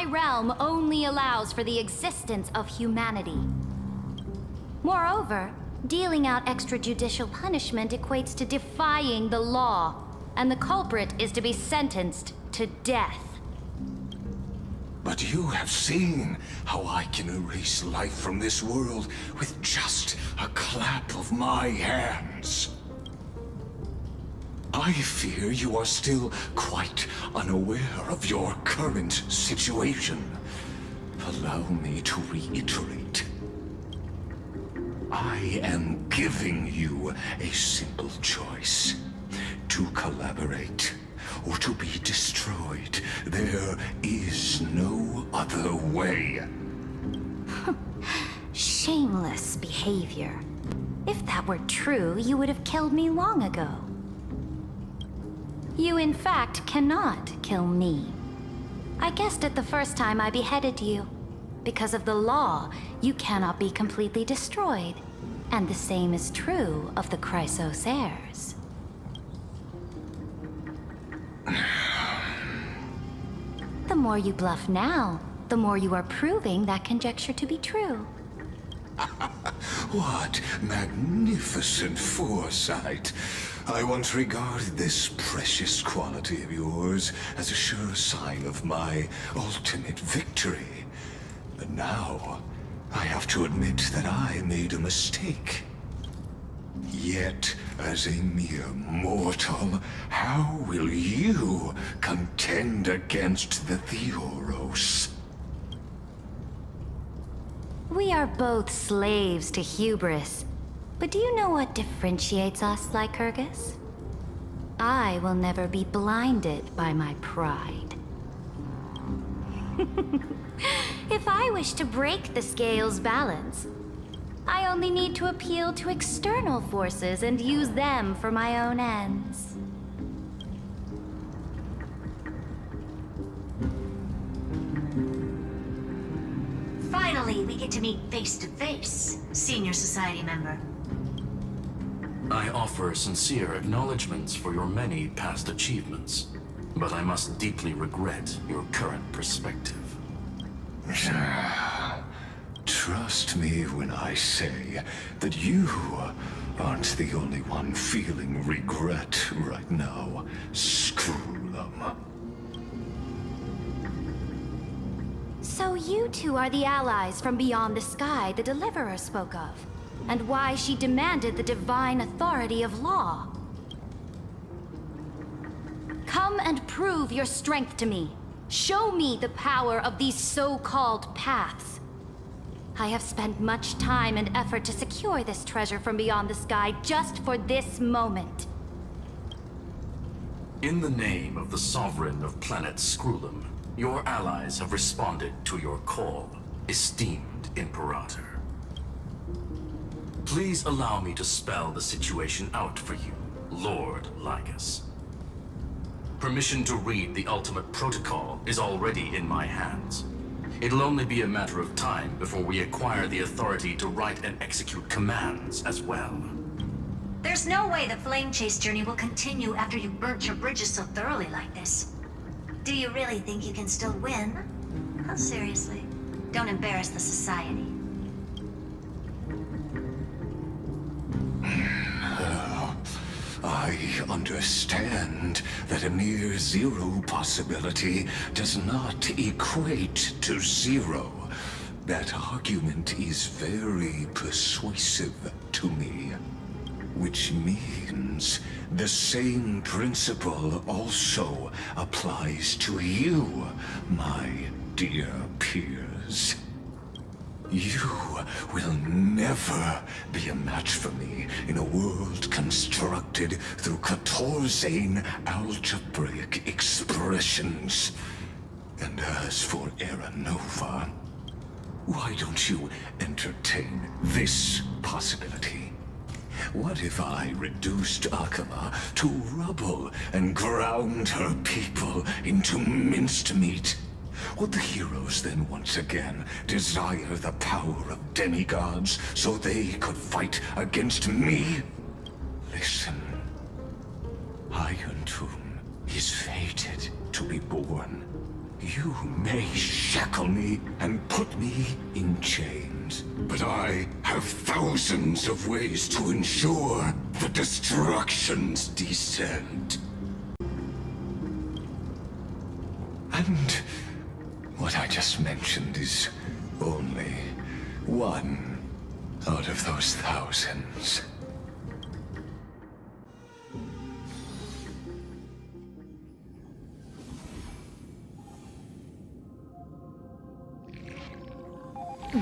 realm only allows for the existence of humanity. Moreover, dealing out extrajudicial punishment equates to defying the law, and the culprit is to be sentenced to death. But you have seen how I can erase life from this world with just a clap of my hands. I fear you are still quite unaware of your current situation. Allow me to reiterate. I am giving you a simple choice. To collaborate or to be destroyed. There is no other way. Shameless behavior. If that were true, you would have killed me long ago. You, in fact, cannot kill me. I guessed it the first time I beheaded you. Because of the law, you cannot be completely destroyed. And the same is true of the Chrysos heirs. The more you bluff now, the more you are proving that conjecture to be true. What magnificent foresight. I once regarded this precious quality of yours as a sure sign of my ultimate victory. But now, I have to admit that I made a mistake. Yet, as a mere mortal, how will you contend against the Theoros? We are both slaves to hubris. But do you know what differentiates us, Lycurgus? I will never be blinded by my pride. If I wish to break the scale's balance, I only need to appeal to external forces and use them for my own ends. Finally, we get to meet face to face, Senior Society member. I offer sincere acknowledgements for your many past achievements, but I must deeply regret your current perspective. Trust me when I say that you aren't the only one feeling regret right now, Screwlum. So you two are the allies from beyond the sky the Deliverer spoke of, and why she demanded the divine authority of law. Come and prove your strength to me. Show me the power of these so-called paths. I have spent much time and effort to secure this treasure from beyond the sky just for this moment. In the name of the Sovereign of Planet Screwlum, your allies have responded to your call, esteemed Imperator. Please allow me to spell the situation out for you, Lord Lycus. Permission to read the ultimate protocol is already in my hands. It'll only be a matter of time before we acquire the authority to write and execute commands as well. There's no way the flame chase journey will continue after you've burnt your bridges so thoroughly like this. Do you really think you can still win? Oh, seriously. Don't embarrass the Society. I understand that a near zero possibility does not equate to zero. That argument is very persuasive to me. Which means the same principle also applies to you, my dear peers. You will never be a match for me in a world constructed through Catorzean algebraic expressions. And as for Era Nova, why don't you entertain this possibility? What if I reduced Akama to rubble and ground her people into minced meat? Would the heroes then once again desire the power of demigods so they could fight against me? Listen. Iron Tomb is fated to be born. You may shackle me and put me in chains, but I have thousands of ways to ensure the destruction's descent. And what I just mentioned is only one out of those thousands.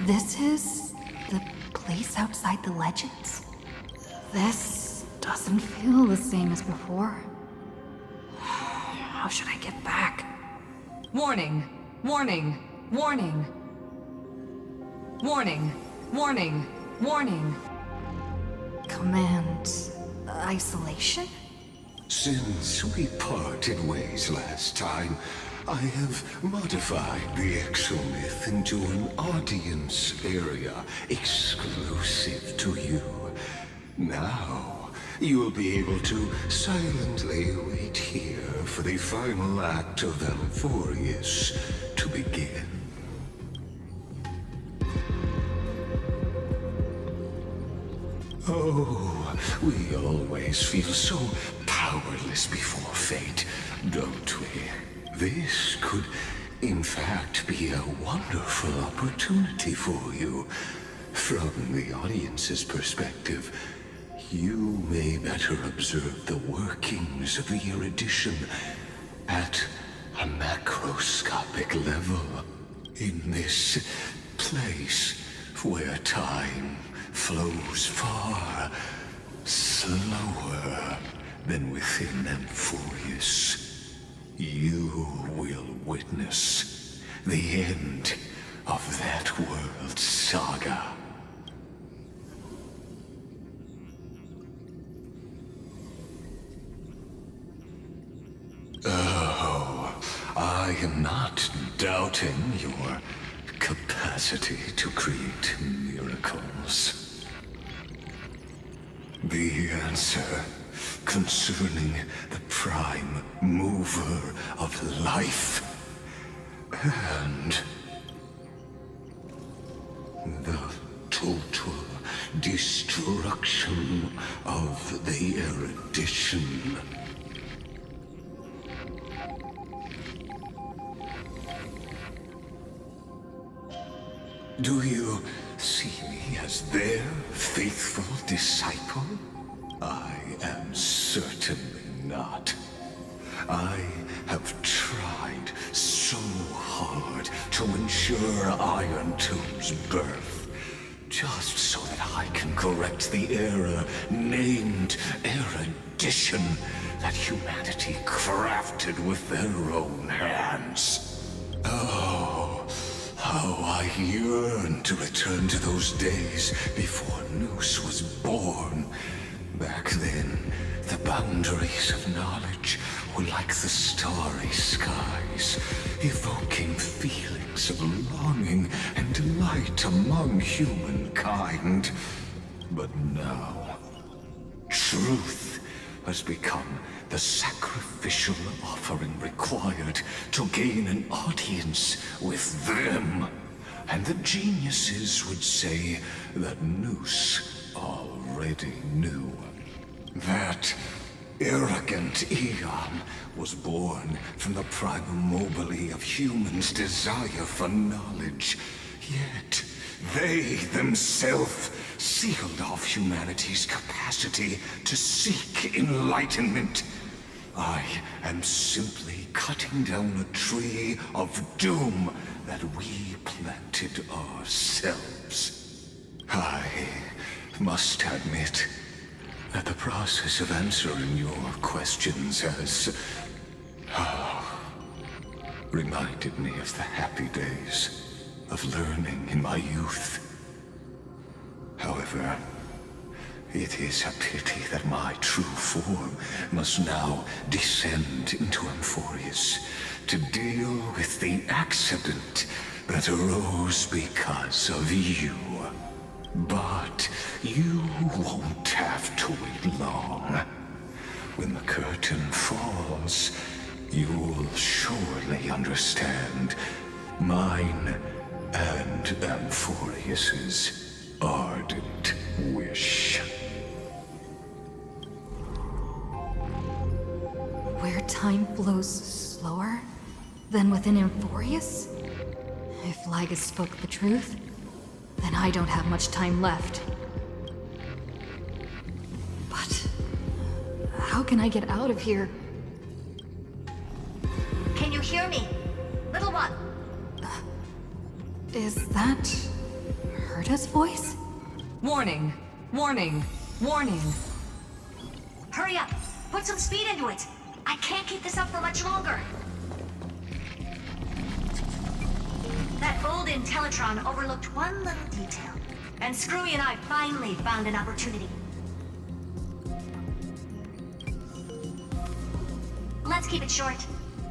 This is the place outside the legends? This doesn't feel the same as before. How should I get back? Warning! Warning! Warning! Warning! Warning! Warning! Command... isolation? Since we parted ways last time, I have modified the exomyth into an audience area exclusive to you. Now, you'll be able to silently wait here for the final act of Amphorius to begin. Oh, we always feel so powerless before fate, don't we? This could, in fact, be a wonderful opportunity for you. From the audience's perspective, you may better observe the workings of the erudition at a macroscopic level. In this place where time flows far slower than within Amphorius, you will witness the end of that world's saga. Oh, I am not doubting your capacity to create miracles. The answer concerning the prime mover of life and the total destruction of the erudition. Do you see me as their faithful disciple? I am certainly not. I have tried so hard to ensure Iron Tomb's birth, just so that I can correct the error named erudition that humanity crafted with their own hands. Oh, how I yearn to return to those days before Noose was born. Back then, the boundaries of knowledge were like the starry skies, evoking feelings of longing and delight among humankind. But now, truth has become the sacrificial offering required to gain an audience with them. And the geniuses would say that Noose already knew. That arrogant Eon was born from the primal mobile of humans' desire for knowledge. Yet, they themselves sealed off humanity's capacity to seek enlightenment. I am simply cutting down a tree of doom that we planted ourselves. I must admit that the process of answering your questions has reminded me of the happy days of learning in my youth. However, it is a pity that my true form must now descend into Amphorius to deal with the accident that arose because of you. But you won't have to wait long. When the curtain falls, you'll surely understand mine and Amphorius's ardent wish. Where time flows slower than within Amphorius? If Lygus spoke the truth, then I don't have much time left. But how can I get out of here? Can you hear me? Little one. Is that Herta's voice? Warning. Warning. Warning. Hurry up. Put some speed into it. I can't keep this up for much longer. That old Intellitron overlooked one little detail. And Screwy and I finally found an opportunity. Let's keep it short.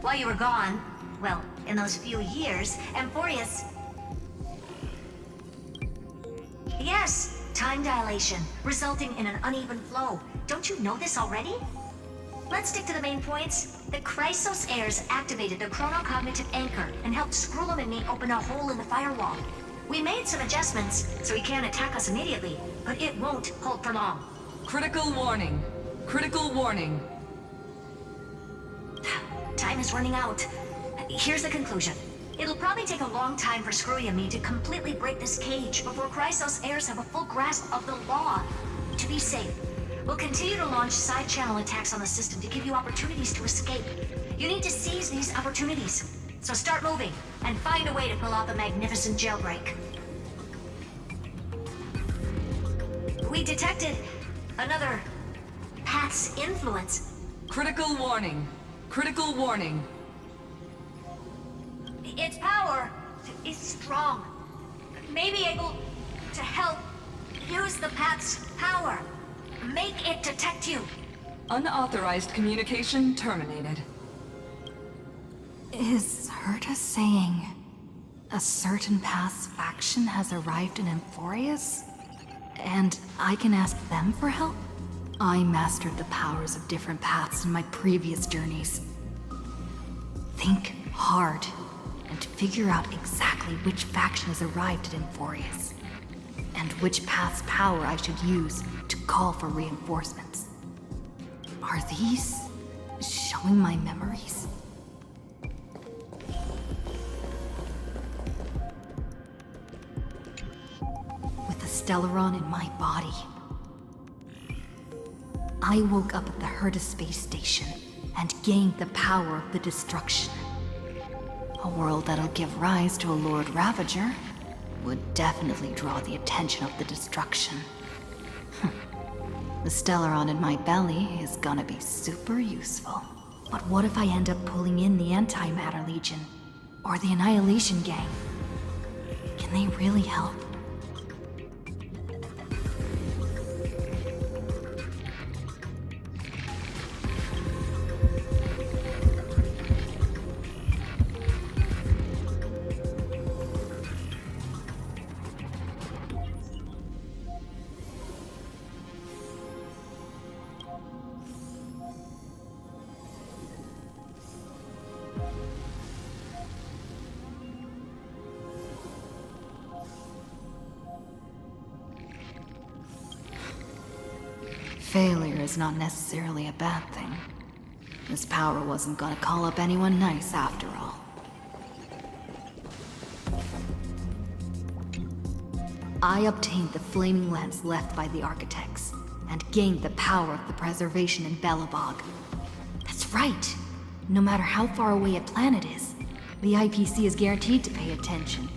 While you were gone, well, in those few years, Amphorius... Yes, time dilation, resulting in an uneven flow. Don't you know this already? Let's stick to the main points. The Chrysos heirs activated the chronocognitive anchor and helped Skrullum and me open a hole in the firewall. We made some adjustments, so he can't attack us immediately, but it won't hold for long. Critical warning. Critical warning. Time is running out. Here's the conclusion. It'll probably take a long time for Screwy and me to completely break this cage before Chrysos heirs have a full grasp of the law. To be safe, we'll continue to launch side-channel attacks on the system to give you opportunities to escape. You need to seize these opportunities. So start moving, and find a way to pull off a magnificent jailbreak. We detected another Path's influence. Critical warning. Critical warning. Its power is strong. May be able to help use the Path's power. Make it detect you. Unauthorized communication terminated. Is Herta saying a certain Path's faction has arrived in Amphorius? And I can ask them for help? I mastered the powers of different paths in my previous journeys. Think hard and figure out exactly which faction has arrived at Amphorius, and which path's power I should use to call for reinforcements. Are these showing my memories? With the Stellaron in my body, I woke up at the Herta space station and gained the power of the destruction. A world that'll give rise to a Lord Ravager would definitely draw the attention of the destruction. The Stellaron in my belly is gonna be super useful. But what if I end up pulling in the Antimatter Legion? Or the Annihilation Gang? Can they really help? Failure is not necessarily a bad thing. This power wasn't gonna call up anyone nice after all. I obtained the flaming lance left by the architects, and gained the power of the preservation in Belobog. That's right! No matter how far away a planet is, the IPC is guaranteed to pay attention,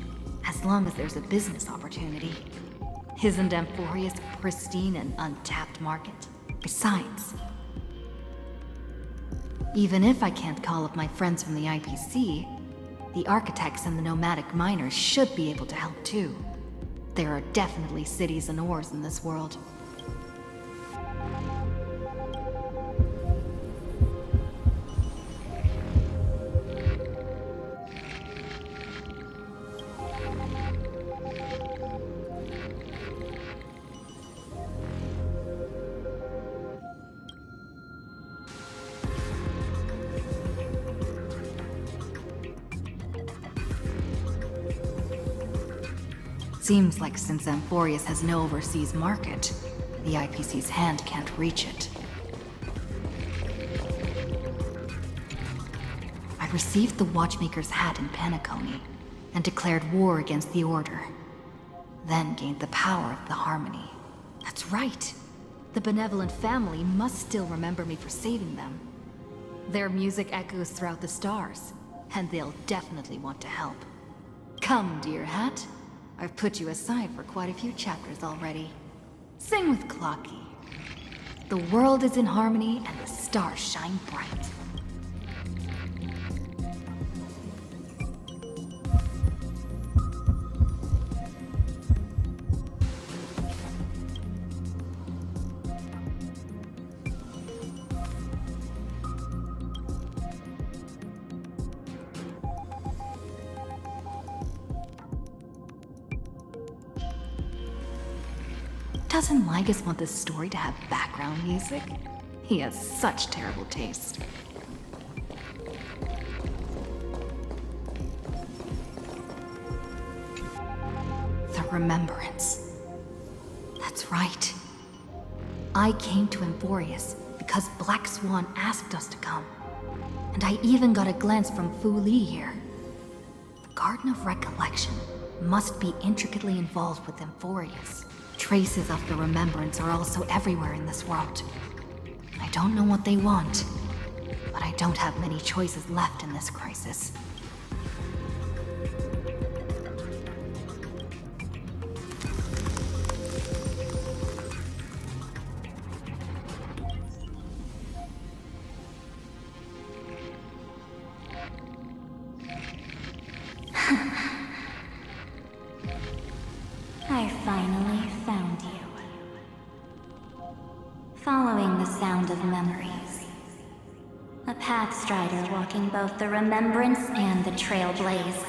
as long as there's a business opportunity. Isn't Amphorius a pristine and untapped market? Besides, even if I can't call up my friends from the IPC, the architects and the nomadic miners should be able to help too. There are definitely cities and ores in this world. Seems like since Amphorius has no overseas market, the IPC's hand can't reach it. I received the Watchmaker's hat in Penacony, and declared war against the Order. Then gained the power of the Harmony. That's right. The benevolent family must still remember me for saving them. Their music echoes throughout the stars, and they'll definitely want to help. Come, dear hat. I've put you aside for quite a few chapters already. Sing with Clocky. The world is in harmony and the stars shine bright. Doesn't Lygus want this story to have background music? He has such terrible taste. The Remembrance. That's right. I came to Amphorius because Black Swan asked us to come. And I even got a glance from Fu Li here. The Garden of Recollection must be intricately involved with Amphorius. Traces of the Remembrance are also everywhere in this world. I don't know what they want, but I don't have many choices left in this crisis. I finally found you. Following the sound of memories. A Pathstrider walking both the Remembrance and the Trailblaze.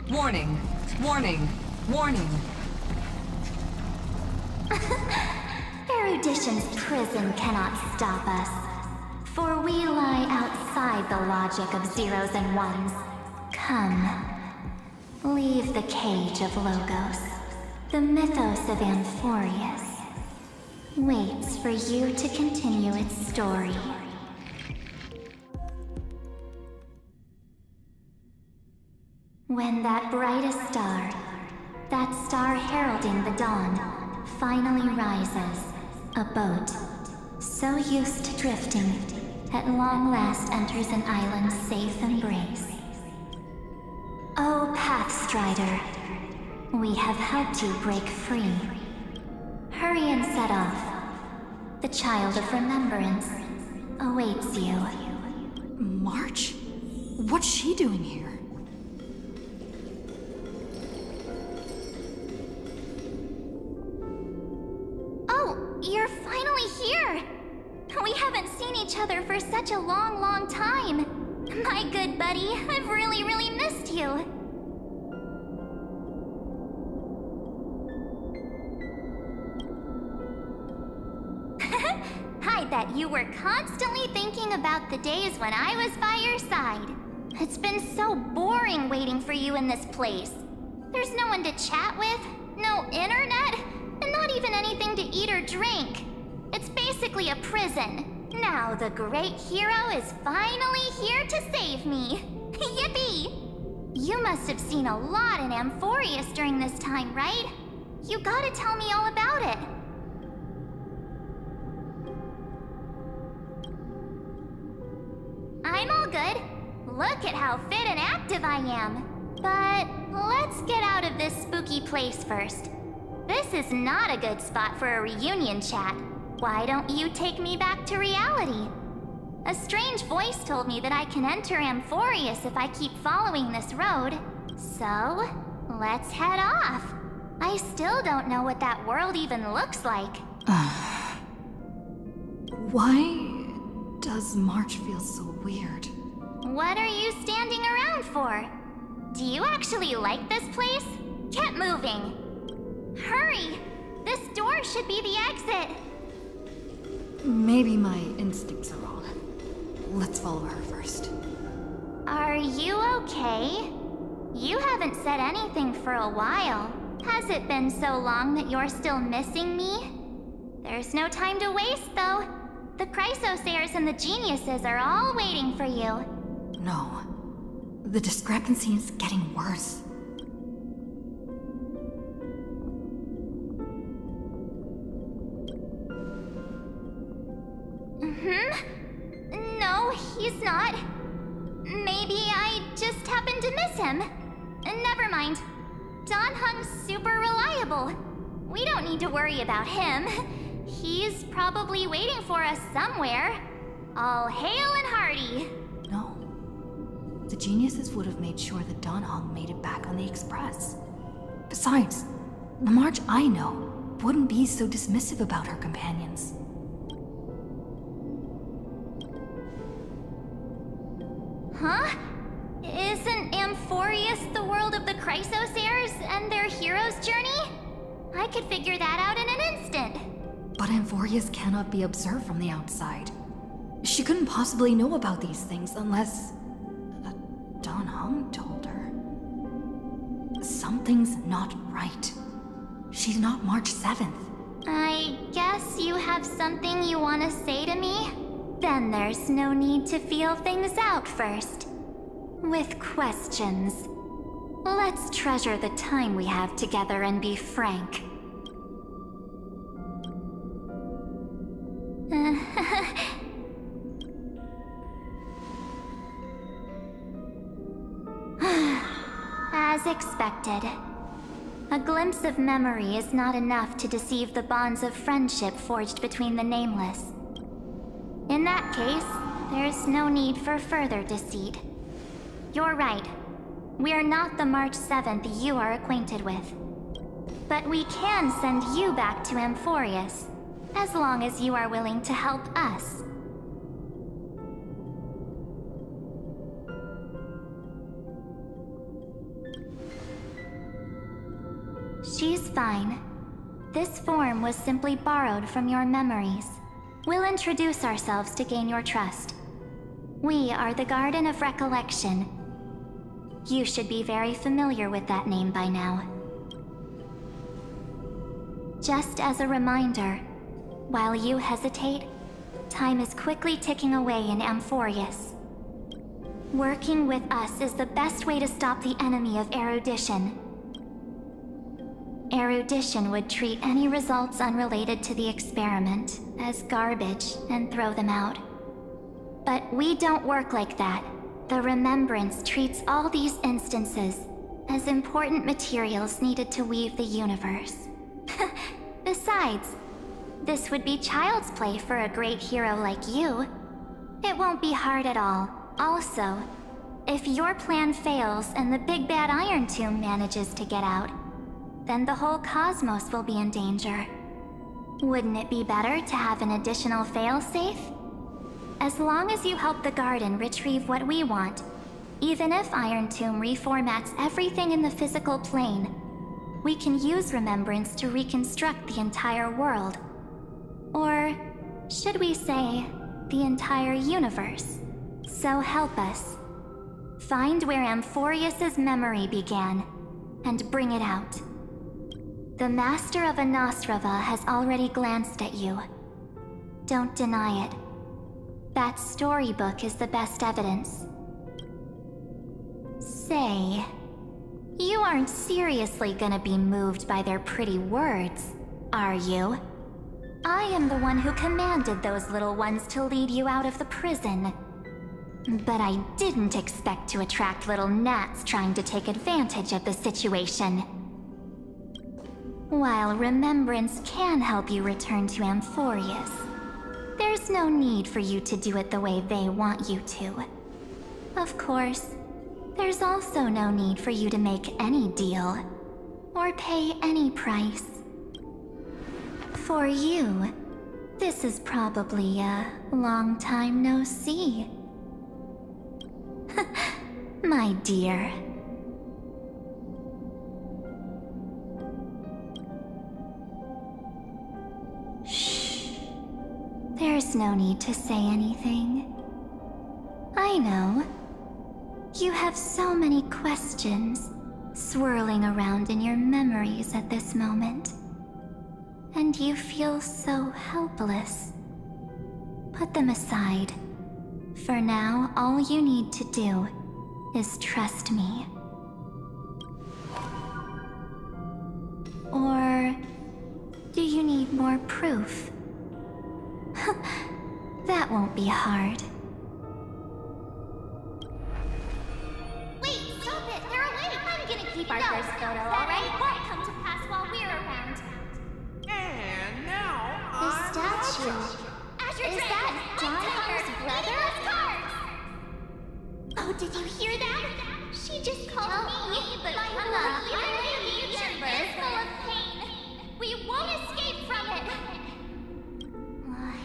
Warning! Warning! Warning! Erudition's prison cannot stop us, for we lie outside the logic of zeros and ones. Come, leave the cage of Logos. The mythos of Amphorius waits for you to continue its story. When that brightest star, that star heralding the dawn, finally rises, a boat, so used to drifting, at long last enters an island's safe embrace. Oh, Pathstrider, we have helped you break free. Hurry and set off. The Child of Remembrance awaits you. March? What's she doing here? You're finally here! We haven't seen each other for such a long, long time. My good buddy, I've really, really missed you. I bet you were constantly thinking about the days when I was by your side. It's been so boring waiting for you in this place. There's no one to chat with, no internet, and not even anything to eat or drink. It's basically a prison. Now the great hero is finally here to save me. Yippee! You must have seen a lot in Amphorius during this time, right? You gotta tell me all about it. I'm all good. Look at how fit and active I am. But let's get out of this spooky place first. This is not a good spot for a reunion chat. Why don't you take me back to reality? A strange voice told me that I can enter Amphorius if I keep following this road. So, let's head off. I still don't know what that world even looks like. Why does March feel so weird? What are you standing around for? Do you actually like this place? Get moving. Hurry! This door should be the exit. Maybe my instincts are wrong. Let's follow her first. Are you okay? You haven't said anything for a while. Has it been so long that you're still missing me? There's no time to waste, though. The Chrysosayers and the geniuses are all waiting for you. No. The discrepancy is getting worse. No, he's not. Maybe I just happened to miss him. Never mind. Don Hung's super reliable. We don't need to worry about him. He's probably waiting for us somewhere. All hail and hearty. No. The geniuses would have made sure that Don Hung made it back on the Express. Besides, the March I know wouldn't be so dismissive about her companions. Huh? Isn't Amphorius the world of the Chrysosayers and their hero's journey? I could figure that out in an instant. But Amphorius cannot be observed from the outside. She couldn't possibly know about these things unless... Don Hung told her. Something's not right. She's not March 7th. I guess you have something you want to say to me? Then there's no need to feel things out first. With questions. Let's treasure the time we have together and be frank. As expected. A glimpse of memory is not enough to deceive the bonds of friendship forged between the nameless. In that case, there's no need for further deceit. You're right. We're not the March 7th you are acquainted with. But we can send you back to Amphorius, as long as you are willing to help us. She's fine. This form was simply borrowed from your memories. We'll introduce ourselves to gain your trust. We are the Garden of Recollection. You should be very familiar with that name by now. Just as a reminder, while you hesitate, time is quickly ticking away in Amphorius. Working with us is the best way to stop the enemy of erudition. Erudition would treat any results unrelated to the experiment as garbage and throw them out. But we don't work like that. The Remembrance treats all these instances as important materials needed to weave the universe. Besides, this would be child's play for a great hero like you. It won't be hard at all. Also, if your plan fails and the big bad Iron Tomb manages to get out, then the whole cosmos will be in danger. Wouldn't it be better to have an additional failsafe? As long as you help the Garden retrieve what we want, even if Iron Tomb reformats everything in the physical plane, we can use Remembrance to reconstruct the entire world. Or, should we say, the entire universe. So help us. Find where Amphorius's memory began, and bring it out. The Master of Anosrava has already glanced at you. Don't deny it. That storybook is the best evidence. Say, you aren't seriously gonna be moved by their pretty words, are you? I am the one who commanded those little ones to lead you out of the prison. But I didn't expect to attract little gnats trying to take advantage of the situation. While Remembrance can help you return to Amphorius, there's no need for you to do it the way they want you to. Of course, there's also no need for you to make any deal, or pay any price. For you, this is probably a long time no see. My dear. Shh. There's no need to say anything. I know. You have so many questions swirling around in your memories at this moment. And you feel so helpless. Put them aside. For now, all you need to do is trust me. Or do you need more proof? That won't be hard. Wait, stop it! They're awake! I'm gonna keep our first photo, alright? Won't come to pass while we're around. And now The statue. Is that Donhar's brother? Oh, did you hear that? She just called me, but my future is full of pain. We won't escape from it.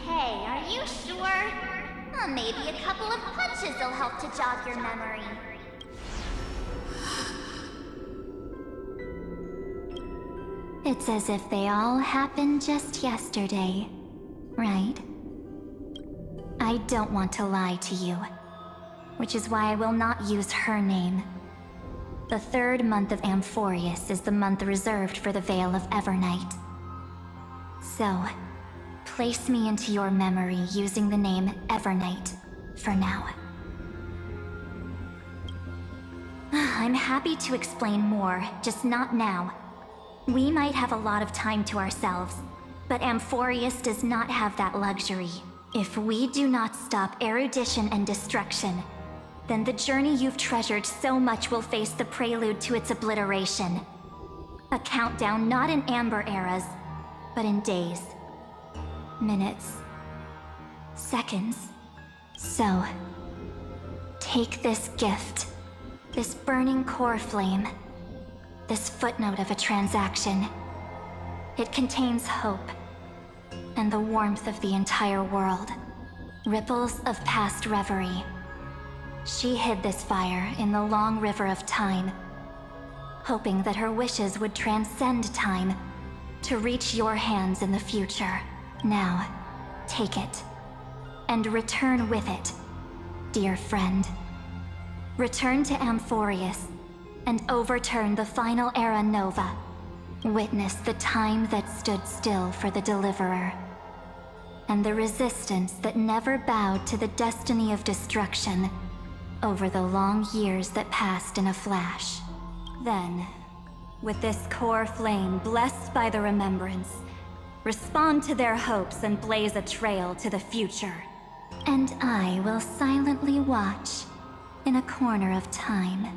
Hey, are you sure? Maybe a couple of punches will help to jog your memory. It's as if they all happened just yesterday, right? I don't want to lie to you, which is why I will not use her name. The third month of Amphorius is the month reserved for the Veil of Evernight. So, place me into your memory using the name Evernight for now. I'm happy to explain more, just not now. We might have a lot of time to ourselves, but Amphorius does not have that luxury. If we do not stop erudition and destruction, then the journey you've treasured so much will face the prelude to its obliteration. A countdown not in amber eras, but in days, minutes, seconds. So, take this gift, this burning core flame, this footnote of a transaction. It contains hope, and the warmth of the entire world. Ripples of past reverie. She hid this fire in the long river of time, hoping that her wishes would transcend time to reach your hands in the future. Now, take it, and return with it, dear friend. Return to Amphorius, and overturn the final era Nova. Witness the time that stood still for the Deliverer, and the resistance that never bowed to the destiny of destruction over the long years that passed in a flash. Then, with this core flame blessed by the remembrance, respond to their hopes and blaze a trail to the future. And I will silently watch in a corner of time,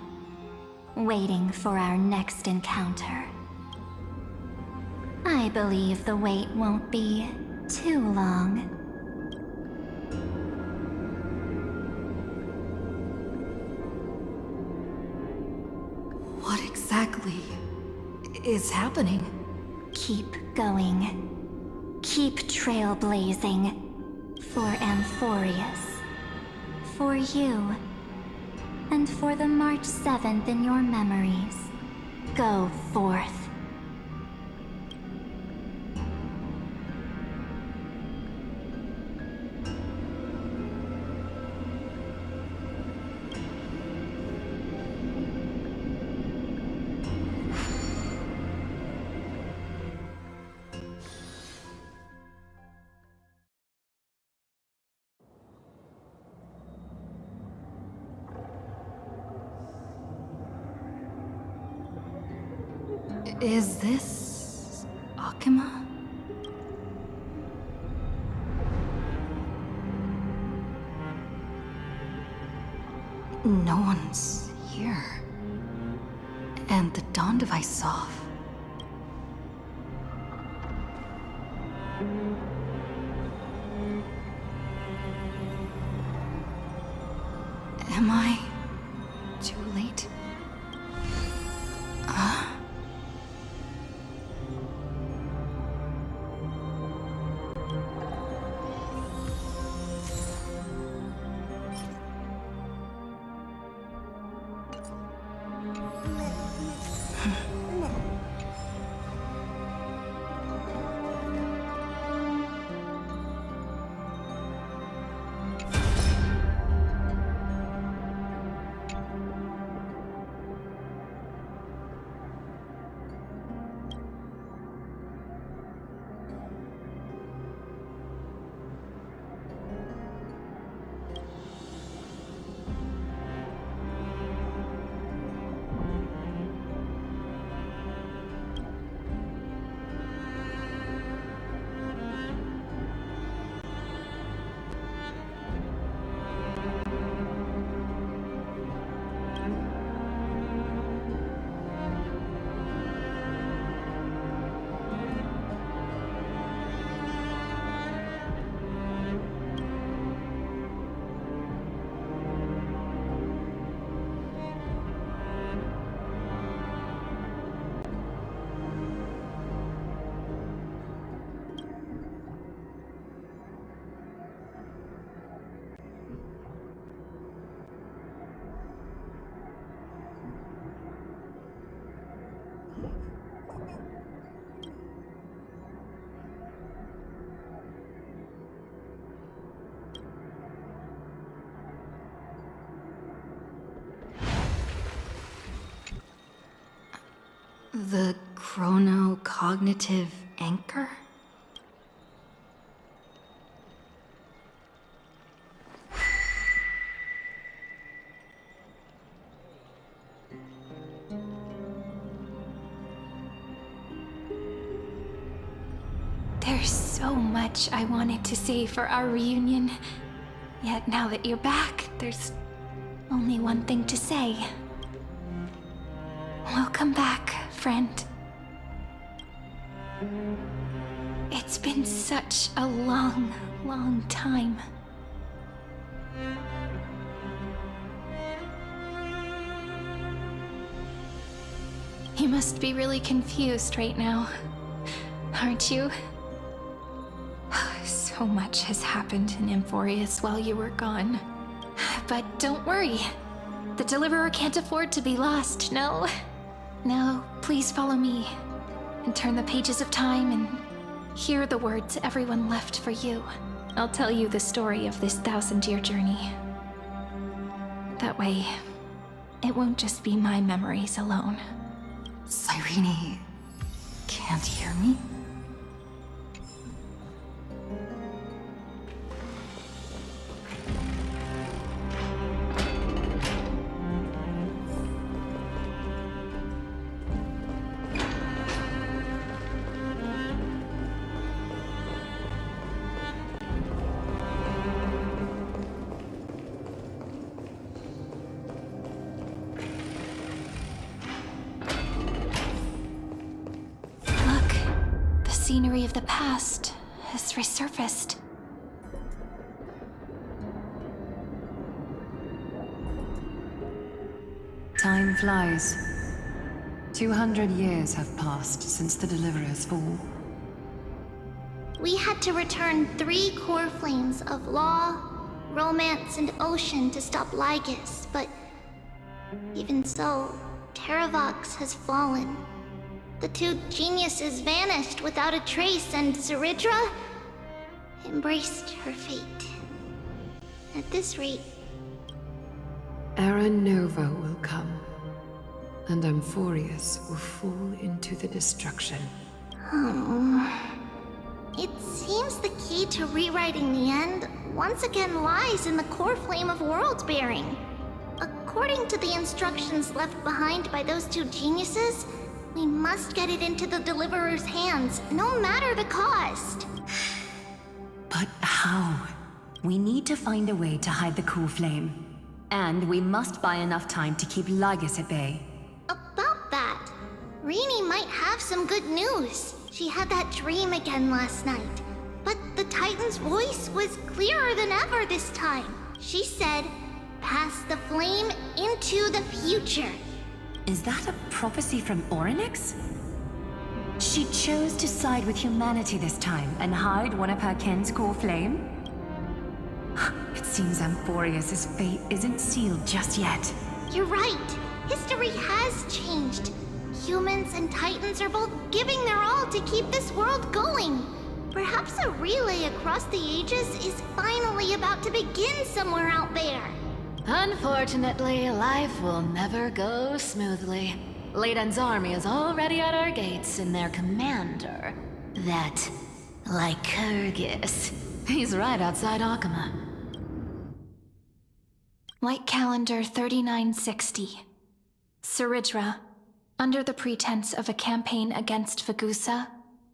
waiting for our next encounter. I believe the wait won't be too long. What exactly is happening? Keep going. Keep trailblazing. For Amphorius. For you. And for the March 7th in your memories. Go forth. Is this Akima? No one's here. And the dawn device off. Am I too late? The chrono-cognitive anchor? There's so much I wanted to say for our reunion. Yet now that you're back, there's only one thing to say. Welcome back, friend. It's been such a long, long time. You must be really confused right now, aren't you? So much has happened in Emphorius while you were gone. But don't worry. The Deliverer can't afford to be lost, no? Now, please follow me, and turn the pages of time and hear the words everyone left for you. I'll tell you the story of this 1,000-year journey. That way, it won't just be my memories alone. Cyrene can't hear me? Scenery of the past has resurfaced. Time flies. 200 years have passed since the Deliverer's fall. We had to return 3 core flames of law, romance, and ocean to stop Lygus, but even so, Terravox has fallen. The 2 geniuses vanished without a trace, and Cerydra embraced her fate. At this rate... Era Nova will come, and Emphorius will fall into the destruction. It seems the key to rewriting the end once again lies in the core flame of world-bearing. According to the instructions left behind by those 2 geniuses, we must get it into the Deliverer's hands, no matter the cost. But how? We need to find a way to hide the core flame. And we must buy enough time to keep Lygus at bay. About that, Rini might have some good news. She had that dream again last night. But the Titan's voice was clearer than ever this time. She said, "Pass the flame into the future." Is that a prophecy from Orynyx? She chose to side with humanity this time and hide one of her kin's core flame? It seems Emphorius' fate isn't sealed just yet. You're right. History has changed. Humans and Titans are both giving their all to keep this world going. Perhaps a relay across the ages is finally about to begin somewhere out there. Unfortunately, life will never go smoothly. Leiden's army is already at our gates, and their commander, that Lycurgus, he's right outside Akama. Light calendar 3960. Cerydra, under the pretense of a campaign against Vagusa,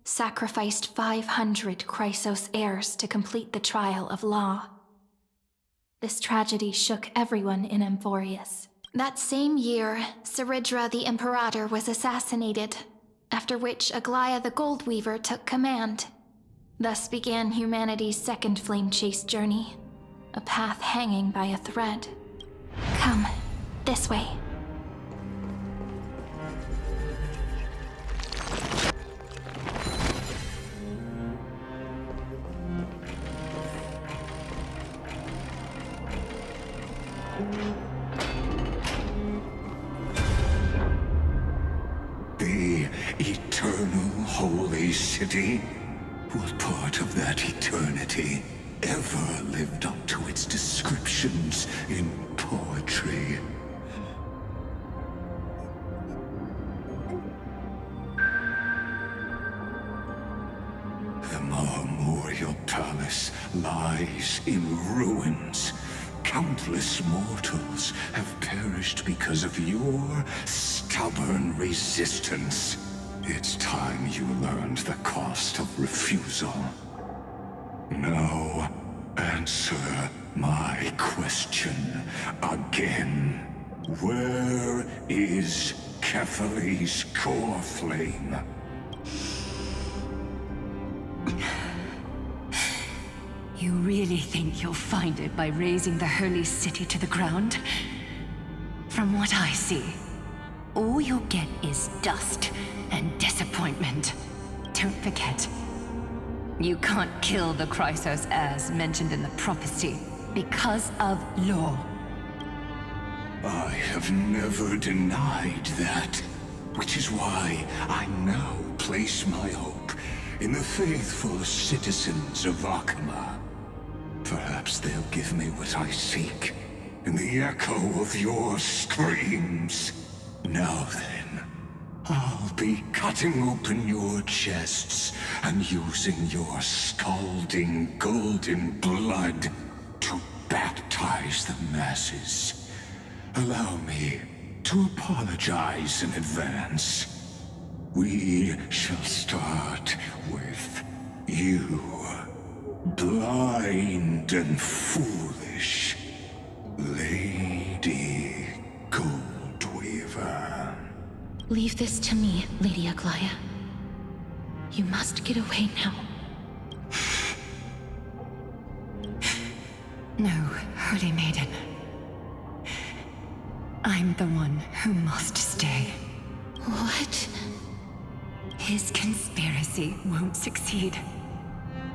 sacrificed 500 Chrysos heirs to complete the trial of law. This tragedy shook everyone in Emphorius. That same year, Cerydra the Imperator was assassinated, after which Aglaya the Goldweaver took command. Thus began humanity's second flame chase journey, a path hanging by a thread. Come, this way. The eternal holy city? What part of that eternity ever lived up to its descriptions in poetry? The Marmorial Palace lies in ruins. Countless mortals have perished because of your stubborn resistance. It's time you learned the cost of refusal. Now, answer my question again. Where is Kefali's core flame? You really think you'll find it by razing the holy city to the ground? From what I see, all you'll get is dust and disappointment. Don't forget, you can't kill the Chrysos as mentioned in the prophecy because of law. I have never denied that, which is why I now place my hope in the faithful citizens of Akama. Perhaps they'll give me what I seek in the echo of your screams. Now then, I'll be cutting open your chests and using your scalding golden blood to baptize the masses. Allow me to apologize in advance. We shall start with you. Blind and foolish, Lady Goldweaver. Leave this to me, Lady Aglaya. You must get away now. No, Holy Maiden. I'm the one who must stay. What? His conspiracy won't succeed.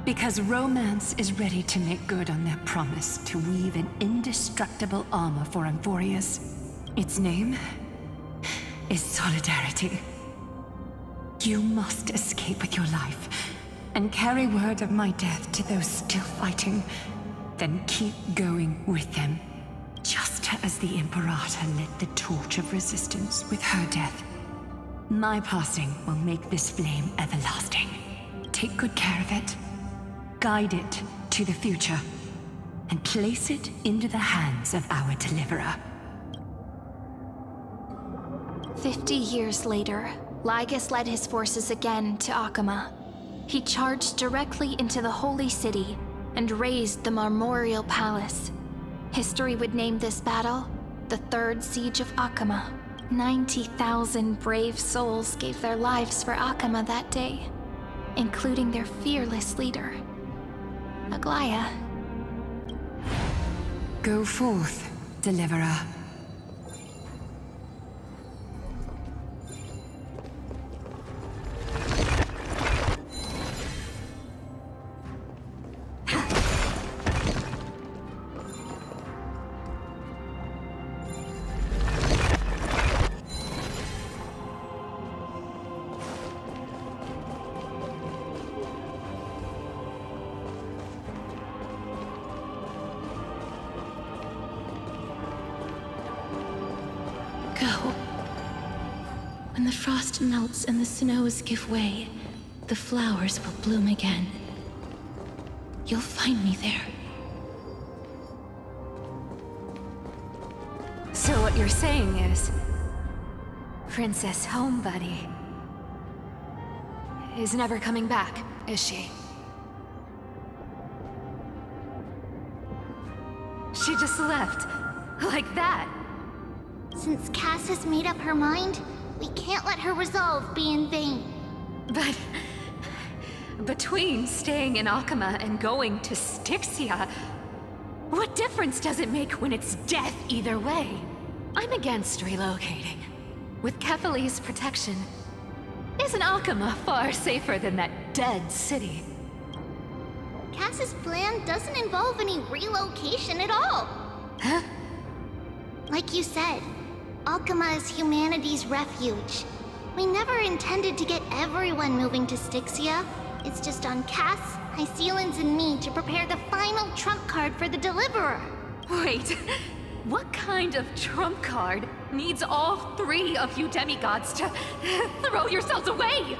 Because romance is ready to make good on their promise to weave an indestructible armor for Amphorius. Its name is Solidarity. You must escape with your life and carry word of my death to those still fighting. Then keep going with them, just as the Imperator lit the torch of resistance with her death. My passing will make this flame everlasting. Take good care of it. Guide it to the future, and place it into the hands of our deliverer. 50 years later, Lygus led his forces again to Akama. He charged directly into the Holy City and razed the Marmorial Palace. History would name this battle the Third Siege of Akama. 90,000 brave souls gave their lives for Akama that day, including their fearless leader, Aglaya. Go forth, deliverer. Go. When the frost melts and the snows give way, the flowers will bloom again. You'll find me there. So what you're saying is, Princess Homebuddy is never coming back, is she? She just left, like that. Since Cass has made up her mind, we can't let her resolve be in vain. But between staying in Akama and going to Styxia, what difference does it make when it's death either way? I'm against relocating. With Kefali's protection, isn't Akama far safer than that dead city? Cass's plan doesn't involve any relocation at all. Huh? Like you said, Akama is humanity's refuge. We never intended to get everyone moving to Styxia. It's just on Cass, Hysilens, and me to prepare the final trump card for the Deliverer. Wait, what kind of trump card needs all three of you demigods to throw yourselves away?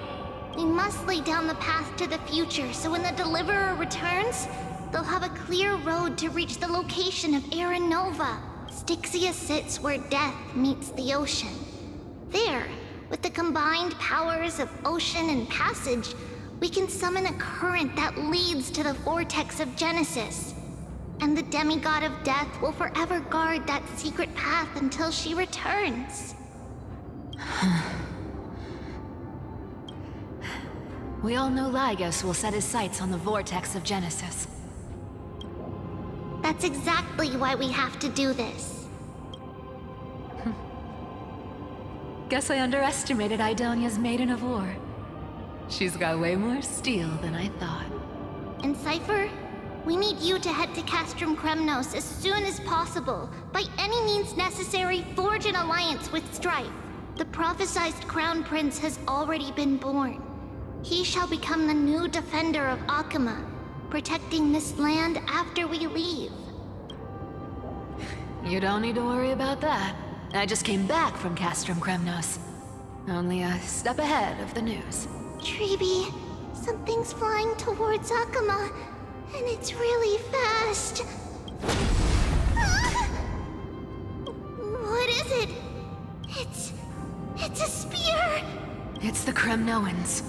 We must lay down the path to the future so when the Deliverer returns, they'll have a clear road to reach the location of Era Nova. Styxia sits where death meets the ocean. There, with the combined powers of ocean and passage, we can summon a current that leads to the vortex of Genesis. And the demigod of death will forever guard that secret path until she returns. We all know Lygus will set his sights on the vortex of Genesis. That's exactly why we have to do this. Guess I underestimated Idonia's Maiden of War. She's got way more steel than I thought. And Cypher, we need you to head to Castrum Kremnos as soon as possible. By any means necessary, forge an alliance with Strife. The prophesized Crown Prince has already been born. He shall become the new defender of Akama, protecting this land after we leave. You don't need to worry about that. I just came back from Castrum Kremnos. Only a step ahead of the news. Treeby, something's flying towards Akama, and it's really fast. Ah! What is it? It's a spear! It's the Kremnoans.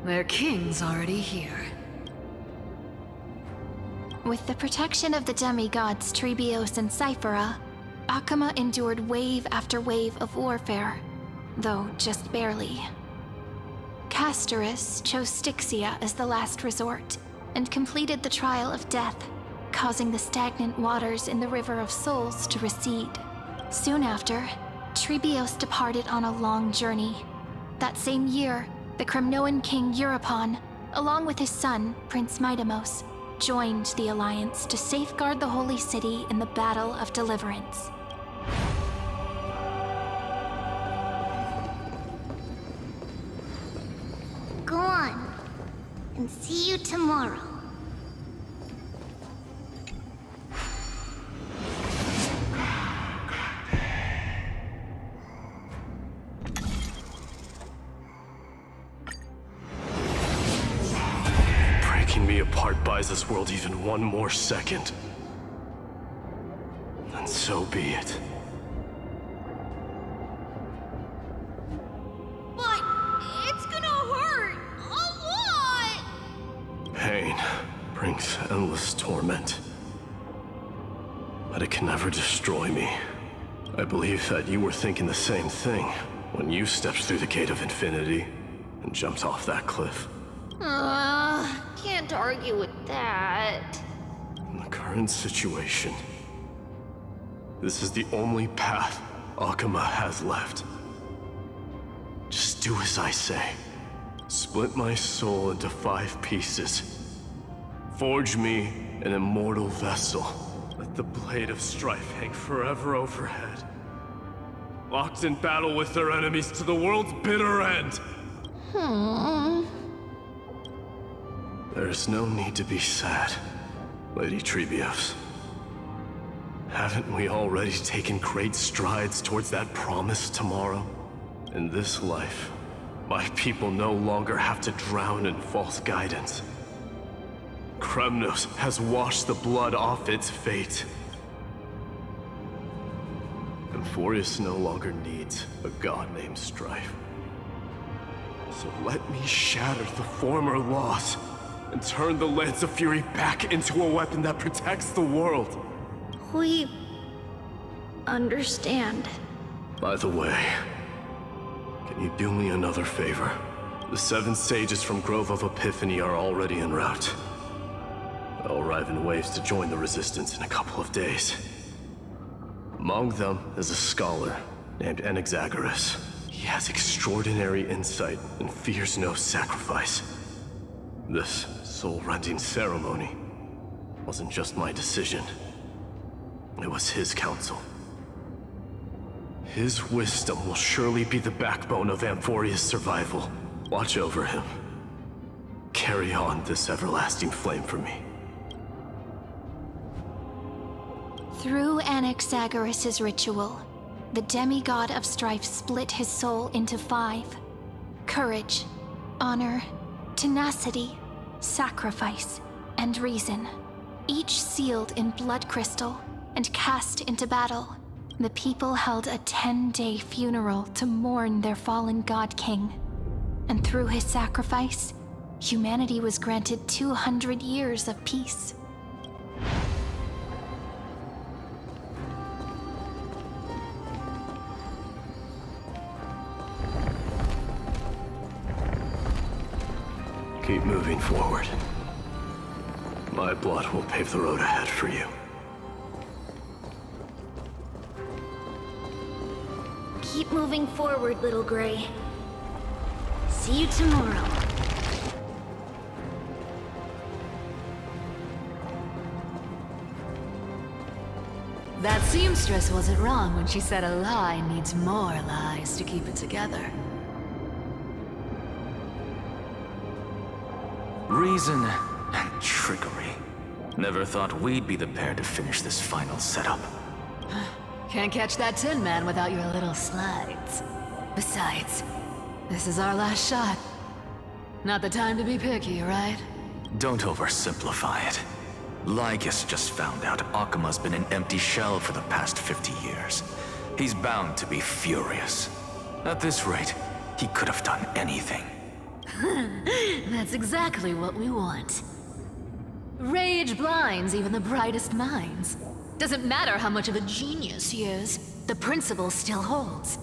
Their king's already here. With the protection of the demigods Trebios and Cyphera, Akama endured wave after wave of warfare, though just barely. Castorus chose Styxia as the last resort, and completed the trial of death, causing the stagnant waters in the River of Souls to recede. Soon after, Trebios departed on a long journey. That same year, the Kremnoan king Euripon, along with his son, Prince Midamos, joined the Alliance to safeguard the Holy City in the Battle of Deliverance. Go on, and see you tomorrow. Breaking me apart buys this world even one more second. Then so be it. But it's gonna hurt a lot! Pain brings endless torment. But it can never destroy me. I believe that you were thinking the same thing when you stepped through the gate of infinity and jumped off that cliff. Can't argue with that. In the current situation, this is the only path Akama has left. Just do as I say. Split my soul into 5 pieces. Forge me an immortal vessel. Let the blade of strife hang forever overhead. Locked in battle with their enemies to the world's bitter end. There's no need to be sad, Lady Trebios. Haven't we already taken great strides towards that promised tomorrow? In this life, my people no longer have to drown in false guidance. Kremnos has washed the blood off its fate. Emphorius no longer needs a god named Strife. So let me shatter the former laws and turn the Lance of Fury back into a weapon that protects the world. We understand. By the way, can you do me another favor? The 7 sages from Grove of Epiphany are already en route. They'll arrive in waves to join the Resistance in a couple of days. Among them is a scholar named Anaxagoras. He has extraordinary insight and fears no sacrifice. This soul-rending ceremony wasn't just my decision. It was his counsel. His wisdom will surely be the backbone of Amphoria's survival. Watch over him. Carry on this everlasting flame for me. Through Anaxagoras' ritual, the demigod of strife split his soul into 5. Courage, honor, tenacity, sacrifice, and reason. Each sealed in blood crystal and cast into battle. The people held a 10-day funeral to mourn their fallen god king. And through his sacrifice, humanity was granted 200 years of peace. Keep moving forward. My blood will pave the road ahead for you. Keep moving forward, little Gray. See you tomorrow. That seamstress wasn't wrong when she said a lie needs more lies to keep it together. Reason and trickery. Never thought we'd be the pair to finish this final setup. Can't catch that Tin Man without your little slides. Besides, this is our last shot. Not the time to be picky, right? Don't oversimplify it. Lycus just found out Akima's been an empty shell for the past 50 years. He's bound to be furious. At this rate, he could have done anything. That's exactly what we want. Rage blinds even the brightest minds. Doesn't matter how much of a genius he is, the principle still holds.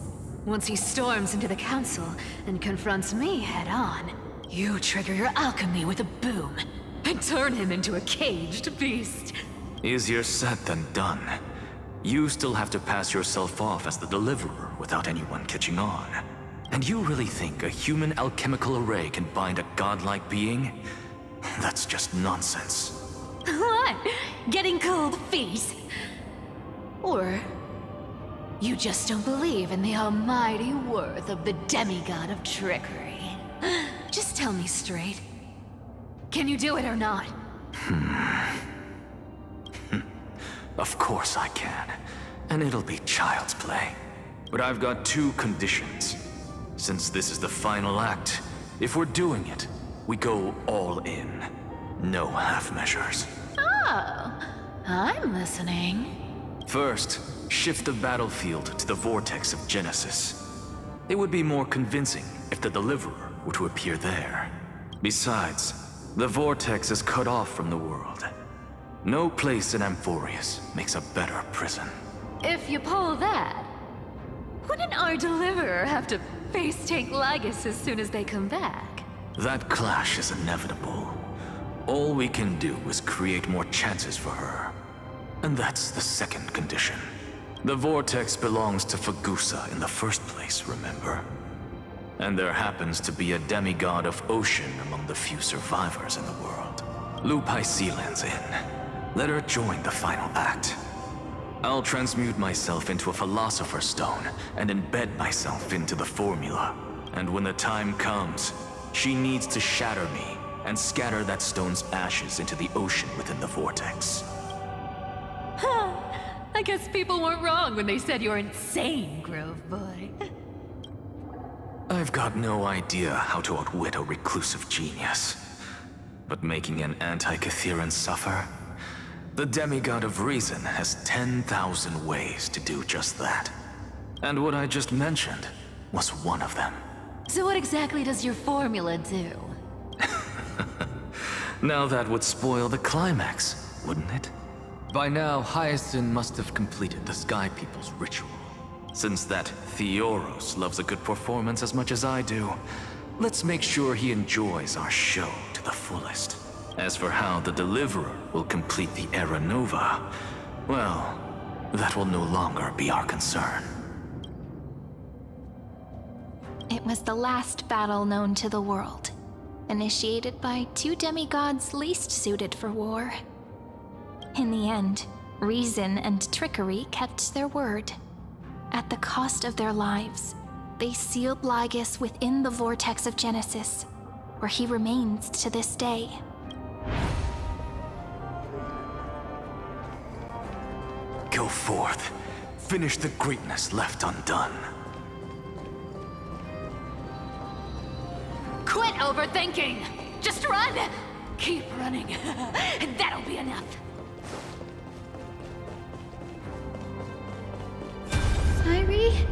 Once he storms into the council and confronts me head-on, you trigger your alchemy with a boom and turn him into a caged beast. Easier said than done. You still have to pass yourself off as the deliverer without anyone catching on. And you really think a human alchemical array can bind a godlike being? That's just nonsense. What? Getting cold feet? Or you just don't believe in the almighty worth of the demigod of trickery? Just tell me straight. Can you do it or not? Of course I can. And it'll be child's play. But I've got 2 conditions. Since this is the final act, if we're doing it, we go all in. No half measures. Oh, I'm listening. First, shift the battlefield to the vortex of Genesis. It would be more convincing if the deliverer were to appear there. Besides, the vortex is cut off from the world. No place in Amphorius makes a better prison. If you pull that, wouldn't our deliverer have to face-tank Lygus as soon as they come back? That clash is inevitable. All we can do is create more chances for her. And that's the second condition. The vortex belongs to Fagusa in the first place, remember? And there happens to be a demigod of ocean among the few survivors in the world. Loop hysilens in. Let her join the final act. I'll transmute myself into a philosopher's stone and embed myself into the formula. And when the time comes, she needs to shatter me and scatter that stone's ashes into the ocean within the vortex. I guess people weren't wrong when they said you're insane, Grove Boy. I've got no idea how to outwit a reclusive genius. But making an anti-Catheran suffer? The demigod of reason has 10,000 ways to do just that. And what I just mentioned was one of them. So what exactly does your formula do? Now that would spoil the climax, wouldn't it? By now, Hyacinth must have completed the Sky People's ritual. Since that Theoros loves a good performance as much as I do, let's make sure he enjoys our show to the fullest. As for how the Deliverer will complete the Era Nova, well, that will no longer be our concern. It was the last battle known to the world, initiated by 2 demigods least suited for war. In the end, reason and trickery kept their word. At the cost of their lives, they sealed Lygus within the vortex of Genesis, where he remains to this day. Go forth. Finish the greatness left undone. Quit overthinking! Just run! Keep running, and that'll be enough. Cyri?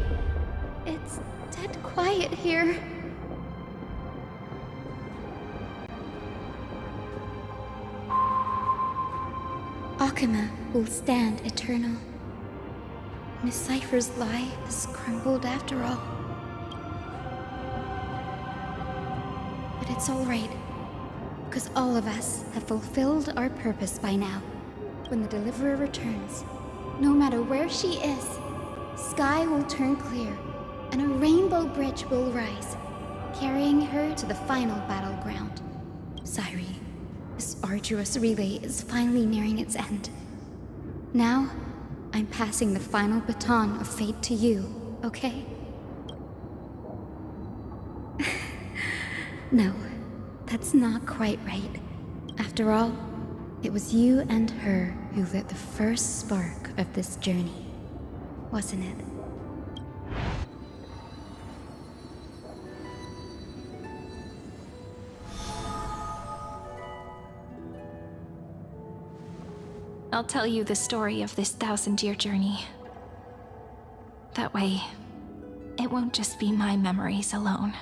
It's dead quiet here. Akama will stand eternal. Miss Cypher's lie has crumbled after all. But it's all right, because all of us have fulfilled our purpose by now. When the Deliverer returns, no matter where she is, sky will turn clear, and a rainbow bridge will rise, carrying her to the final battleground. Cyri, this arduous relay is finally nearing its end. Now, I'm passing the final baton of fate to you, okay? No, that's not quite right. After all, it was you and her who lit the first spark of this journey, wasn't it? I'll tell you the story of this 1,000-year journey. That way, it won't just be my memories alone.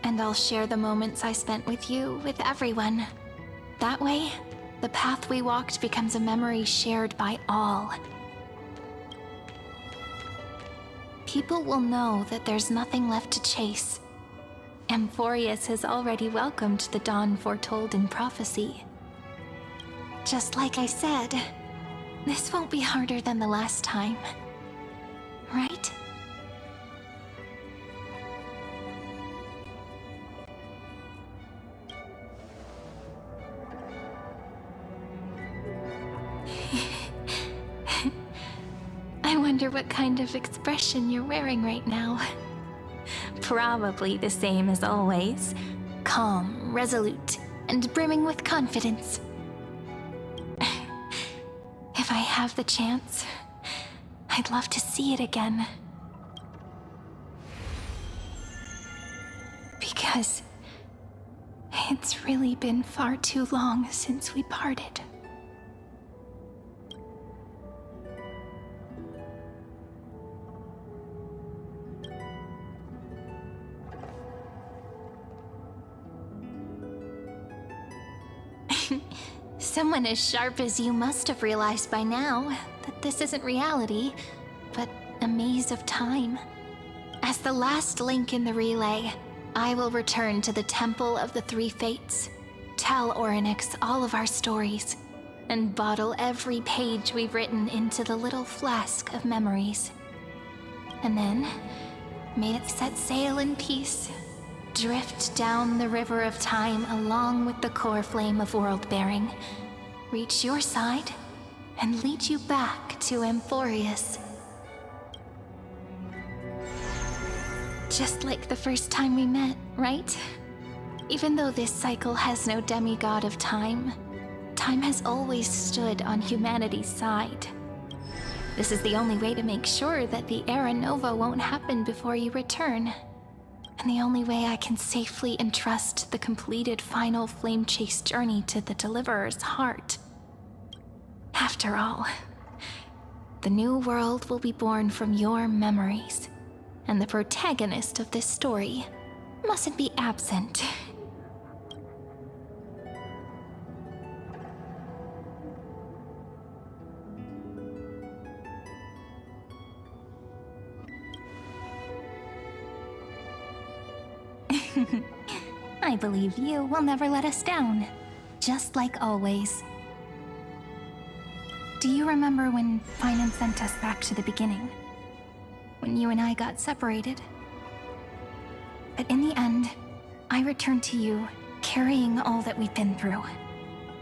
And I'll share the moments I spent with you with everyone. That way, the path we walked becomes a memory shared by all. People will know that there's nothing left to chase. Amphorius has already welcomed the dawn foretold in prophecy. Just like I said, this won't be harder than the last time. Right? I wonder what kind of expression you're wearing right now. Probably the same as always. Calm, resolute, and brimming with confidence. If I have the chance, I'd love to see it again. Because it's really been far too long since we parted. Someone as sharp as you must have realized by now that this isn't reality, but a maze of time. As the last link in the relay, I will return to the Temple of the Three Fates, tell Orynyx all of our stories, and bottle every page we've written into the little flask of memories. And then, may it set sail in peace, drift down the river of time along with the core flame of world-bearing, reach your side, and lead you back to Amphorius. Just like the first time we met, right? Even though this cycle has no demigod of time, time has always stood on humanity's side. This is the only way to make sure that the Era Nova won't happen before you return. And the only way I can safely entrust the completed final flame chase journey to the Deliverer's heart. After all, the new world will be born from your memories, and the protagonist of this story mustn't be absent. I believe you will never let us down, just like always. Do you remember when Finan sent us back to the beginning? When you and I got separated? But in the end, I returned to you, carrying all that we've been through.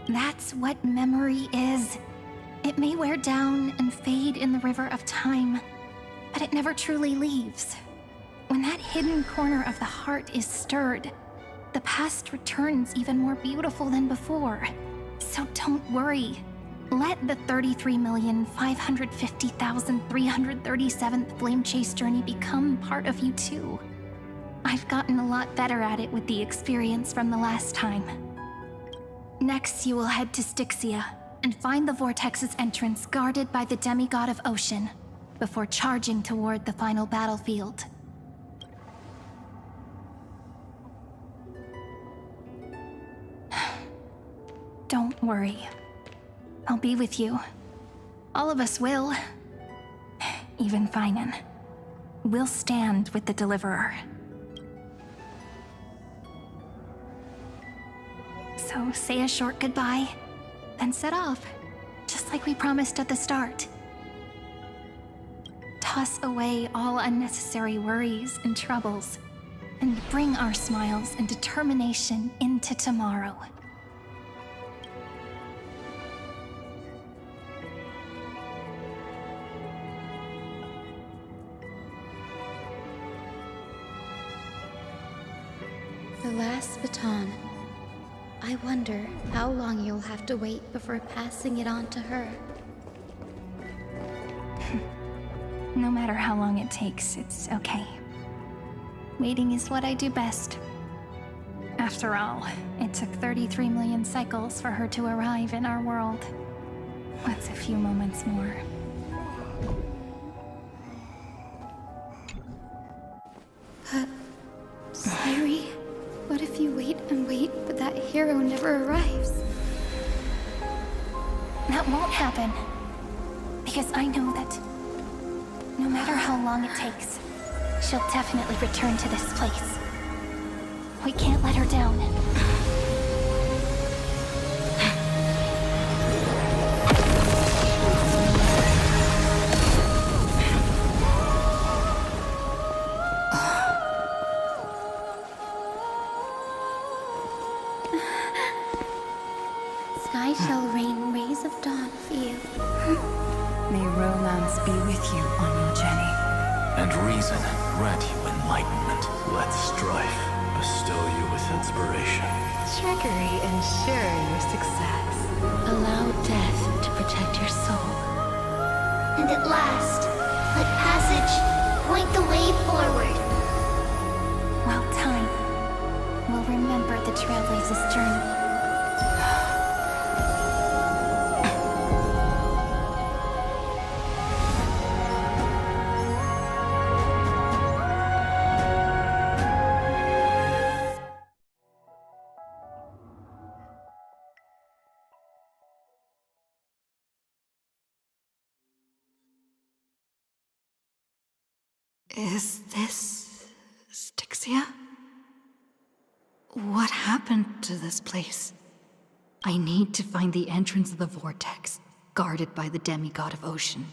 That's what memory is. It may wear down and fade in the river of time, but it never truly leaves. When that hidden corner of the heart is stirred, the past returns even more beautiful than before. So don't worry. Let the 33,550,337th Flame Chase journey become part of you too. I've gotten a lot better at it with the experience from the last time. Next, you will head to Styxia and find the Vortex's entrance guarded by the demigod of Ocean, before charging toward the final battlefield. Don't worry. I'll be with you. All of us will. Even Finan. We'll stand with the Deliverer. So say a short goodbye, then set off, just like we promised at the start. Toss away all unnecessary worries and troubles, and bring our smiles and determination into tomorrow. The last baton. I wonder how long you'll have to wait before passing it on to her. No matter how long it takes, it's okay. Waiting is what I do best. After all, it took 33 million cycles for her to arrive in our world. What's a few moments more? Cyri, what if you wait and wait, but that hero never arrives? That won't happen. Because I know that no matter how long it takes, she'll definitely return to this place. We can't let her down. Sky shall rain rays of dawn for you. May romance be with you on your journey. And reason grant you enlightenment. Let strife bestow you with inspiration. Trickery ensure your success. Allow death to protect your soul. And at last, let passage point the way forward. Well timed. We'll remember the Trailblazer's journey. Is this Styxia? What happened to this place? I need to find the entrance of the vortex, guarded by the demigod of Ocean.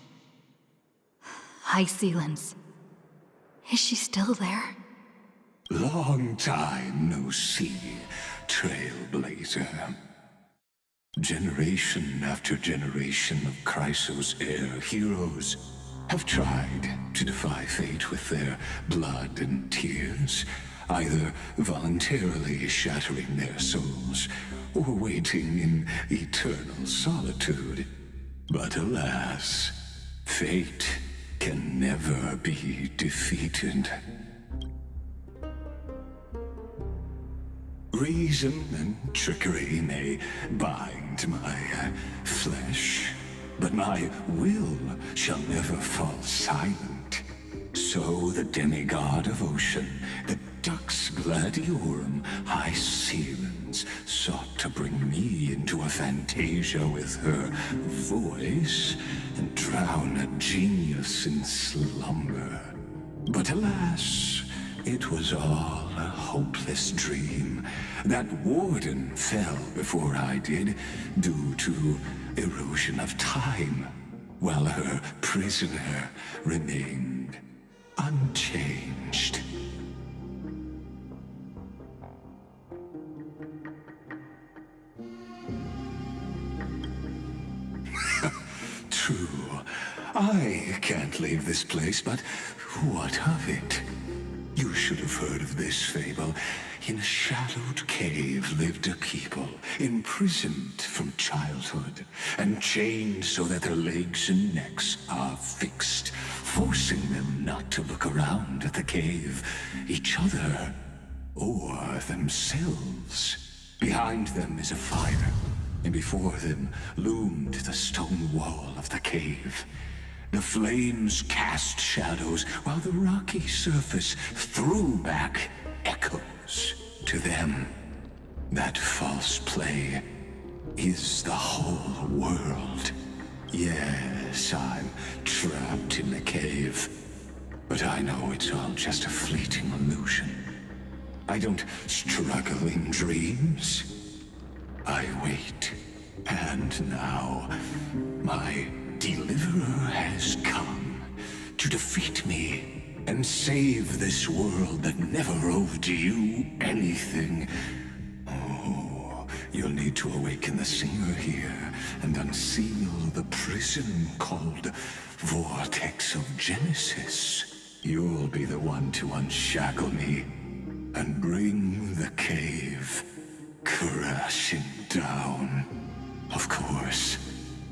Hysilens. Is she still there? Long time no see, Trailblazer. Generation after generation of Chrysos heir heroes have tried to defy fate with their blood and tears, either voluntarily shattering their souls or waiting in eternal solitude. But alas, fate can never be defeated. Reason and trickery may bind my flesh, but my will shall never fall silent. So the demigod of Ocean, the Dux Gladiorum, hysilens, sought to bring me into a fantasia with her voice and drown a genius in slumber. But alas, it was all a hopeless dream. That warden fell before I did, due to erosion of time, while her prisoner remained unchanged. True, I can't leave this place, but what of it? You should have heard of this fable. In a shadowed cave lived a people, imprisoned from childhood, and chained so that their legs and necks are fixed, forcing them not to look around at the cave, each other, or themselves. Behind them is a fire, and before them loomed the stone wall of the cave. The flames cast shadows, while the rocky surface threw back echoes to them. That false play is the whole world. Yes, I'm trapped in the cave, but I know it's all just a fleeting illusion. I don't struggle in dreams. I wait, and now my deliverer has come to defeat me and save this world that never owed you anything. Oh, you'll need to awaken the singer here and unseal the prison called Vortex of Genesis. You'll be the one to unshackle me and bring the cave crashing down. Of course,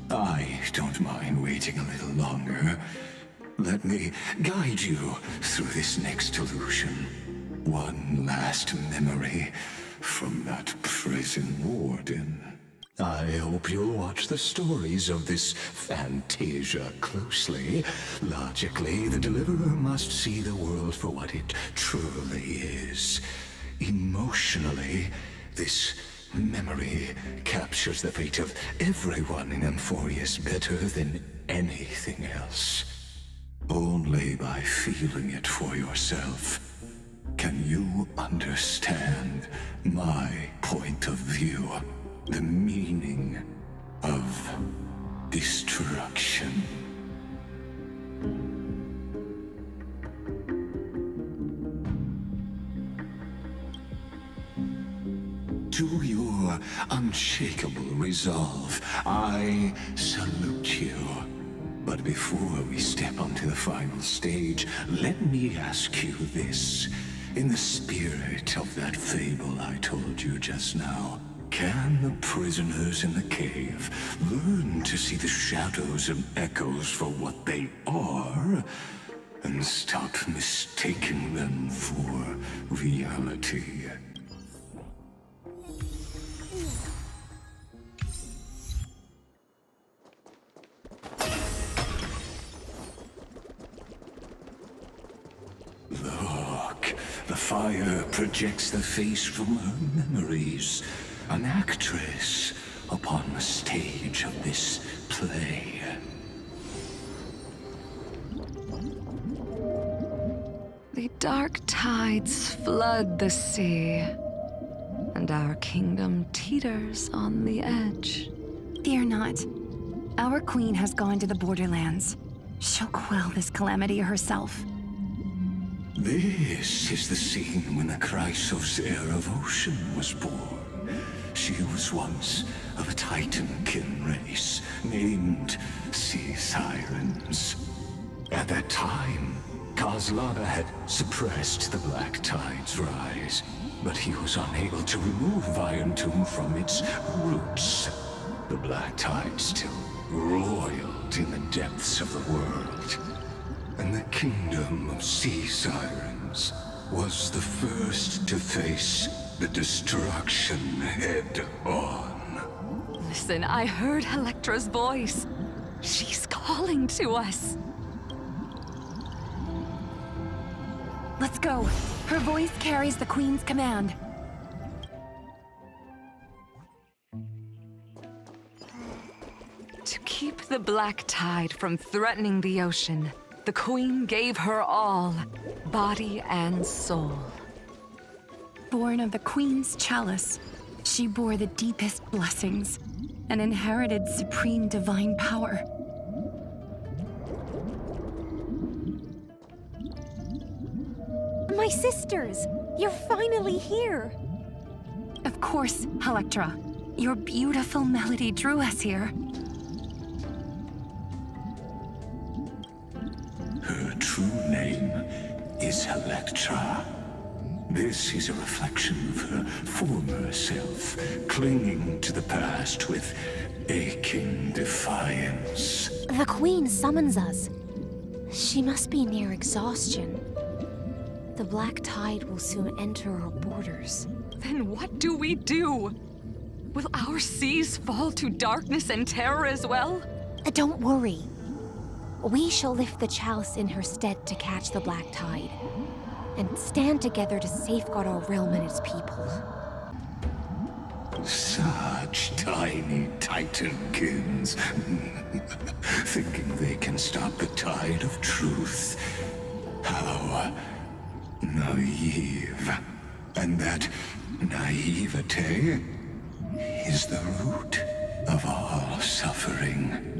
I don't mind waiting a little longer. Let me guide you through this next illusion. One last memory from that prison warden. I hope you'll watch the stories of this Fantasia closely. Logically, the Deliverer must see the world for what it truly is. Emotionally, this memory captures the fate of everyone in Emphorius better than anything else. Only by feeling it for yourself can you understand my point of view, the meaning of destruction. To your unshakable resolve, I salute you. But before we step onto the final stage, let me ask you this. In the spirit of that fable I told you just now, can the prisoners in the cave learn to see the shadows and echoes for what they are, and stop mistaking them for reality? Look, the fire projects the face from her memories. An actress upon the stage of this play. The dark tides flood the sea, and our kingdom teeters on the edge. Fear not. Our queen has gone to the borderlands. She'll quell this calamity herself. This is the scene when the Chrysos heir of Ocean was born. She was once of a Titankin race named Sea Sirens. At that time, Kozlana had suppressed the Black Tide's rise, but he was unable to remove Iron Tomb from its roots. The Black Tide still roiled in the depths of the world, and the kingdom of Sea Sirens was the first to face the destruction head-on. Listen, I heard Electra's voice. She's calling to us. Let's go. Her voice carries the queen's command. To keep the Black Tide from threatening the ocean, the queen gave her all, body and soul. Born of the queen's chalice, she bore the deepest blessings and inherited supreme divine power. My sisters! You're finally here! Of course, Electra. Your beautiful melody drew us here. is Electra. This is a reflection of her former self, clinging to the past with aching defiance. The Queen summons us. She must be near exhaustion. The Black Tide will soon enter our borders. Then what do we do? Will our seas fall to darkness and terror as well? Don't worry. We shall lift the chalice in her stead to catch the Black Tide, and stand together to safeguard our realm and its people. Such tiny Titankins, thinking they can stop the tide of truth. How naive. And that naivete is the root of all suffering.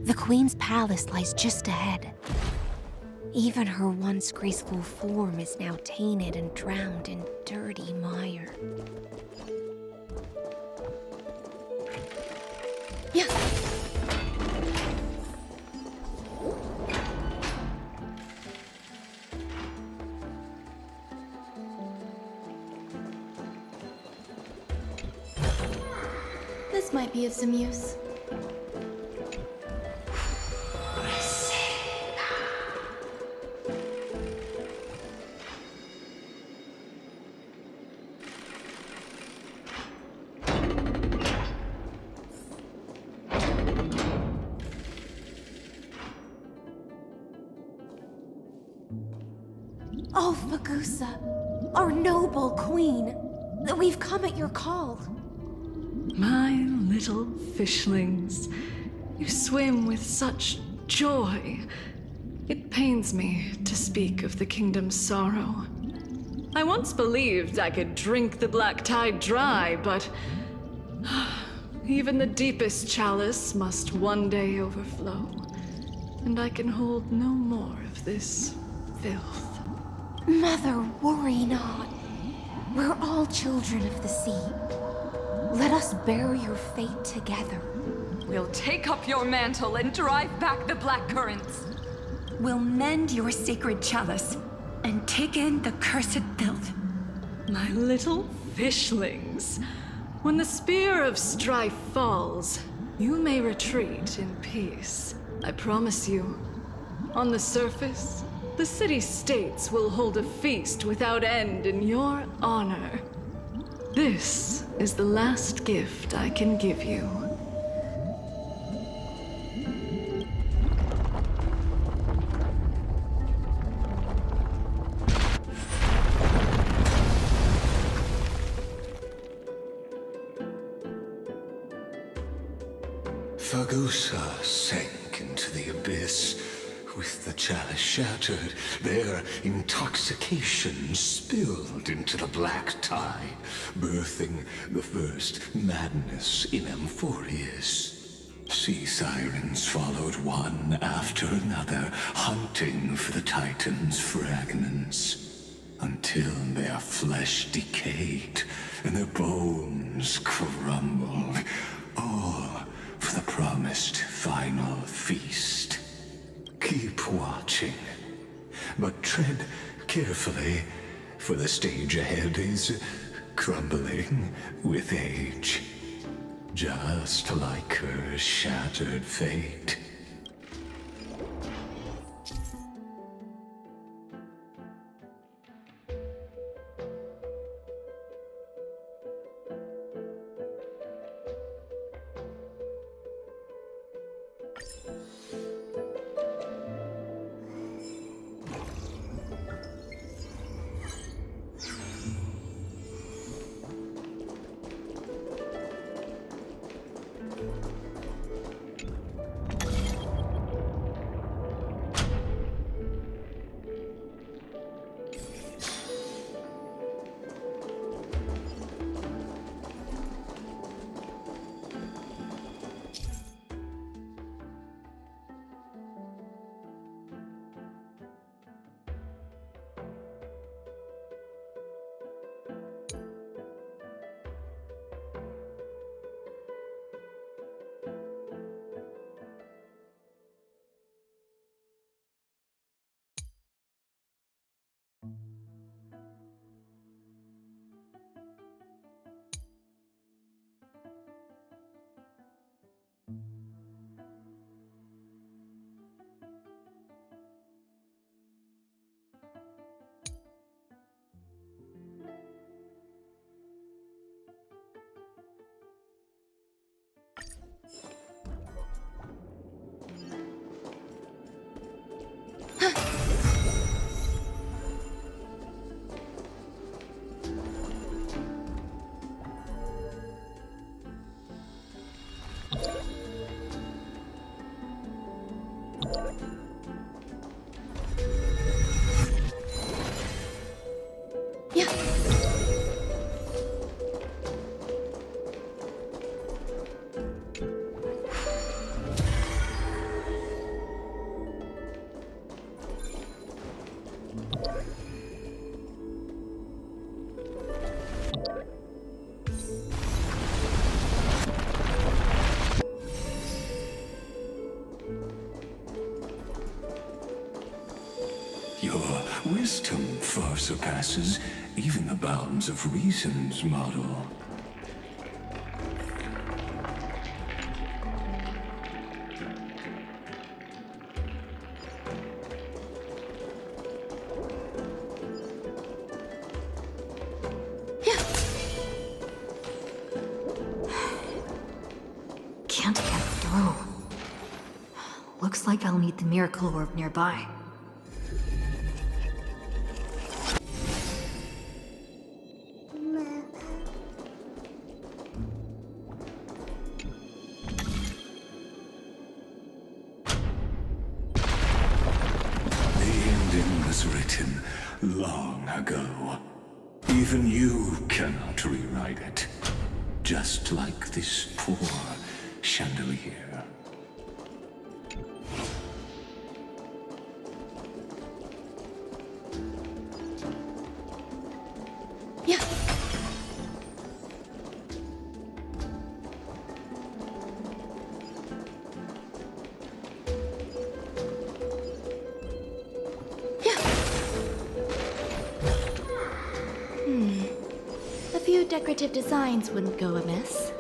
The Queen's palace lies just ahead. Even her once graceful form is now tainted and drowned in dirty mire. This might be of some use. Oh, Fagusa, our noble queen, we've come at your call. My little fishlings, you swim with such joy. It pains me to speak of the kingdom's sorrow. I once believed I could drink the black tide dry, but even the deepest chalice must one day overflow, and I can hold no more of this filth. Mother, worry not. We're all children of the sea. Let us bear your fate together. We'll take up your mantle and drive back the black currents. We'll mend your sacred chalice and take in the cursed filth. My little fishlings, when the spear of strife falls, you may retreat in peace. I promise you. On the surface, the city-states will hold a feast without end in your honor. This is the last gift I can give you. Fagusa sank into the abyss. With the chalice shattered, their intoxication spilled into the black tide, birthing the first madness in Amphorius. Sea sirens followed one after another, hunting for the Titan's fragments, until their flesh decayed and their bones crumbled, all for the promised final feast. Keep watching, but tread carefully, for the stage ahead is crumbling with age, just like her shattered fate. Yeah. Your wisdom far surpasses even the bounds of reason's model. Can't get through. Looks like I'll need the miracle orb nearby. Written long ago. Even you cannot rewrite it. Just like this poor chandelier. Yeah. A few decorative designs wouldn't go amiss.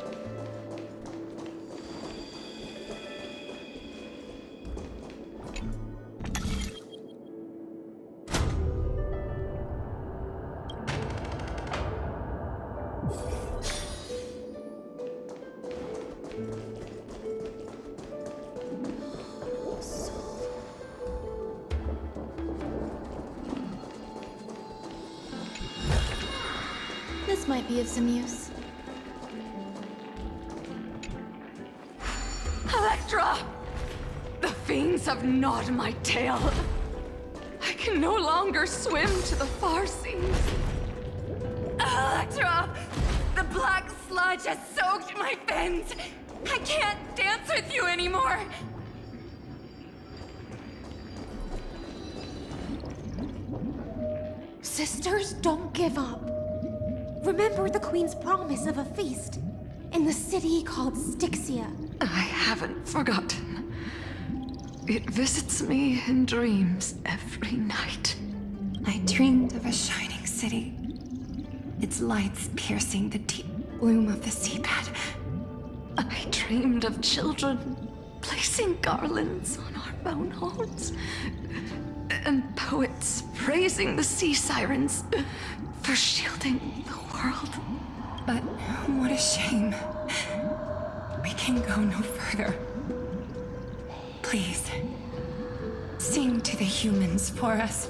This might be of some use. Electra! The fiends have gnawed my tail. I can no longer swim to the far seas. Electra! The black sludge has soaked my fins! I can't dance with you anymore! Sisters, don't give up. Remember the Queen's promise of a feast in the city called Styxia. I haven't forgotten. It visits me in dreams every night. I dreamed of a shining city, its lights piercing the deep gloom of the seabed. I dreamed of children placing garlands on our bone homes, and poets praising the sea sirens for shielding the world. But what a shame. We can go no further. Please, sing to the humans for us.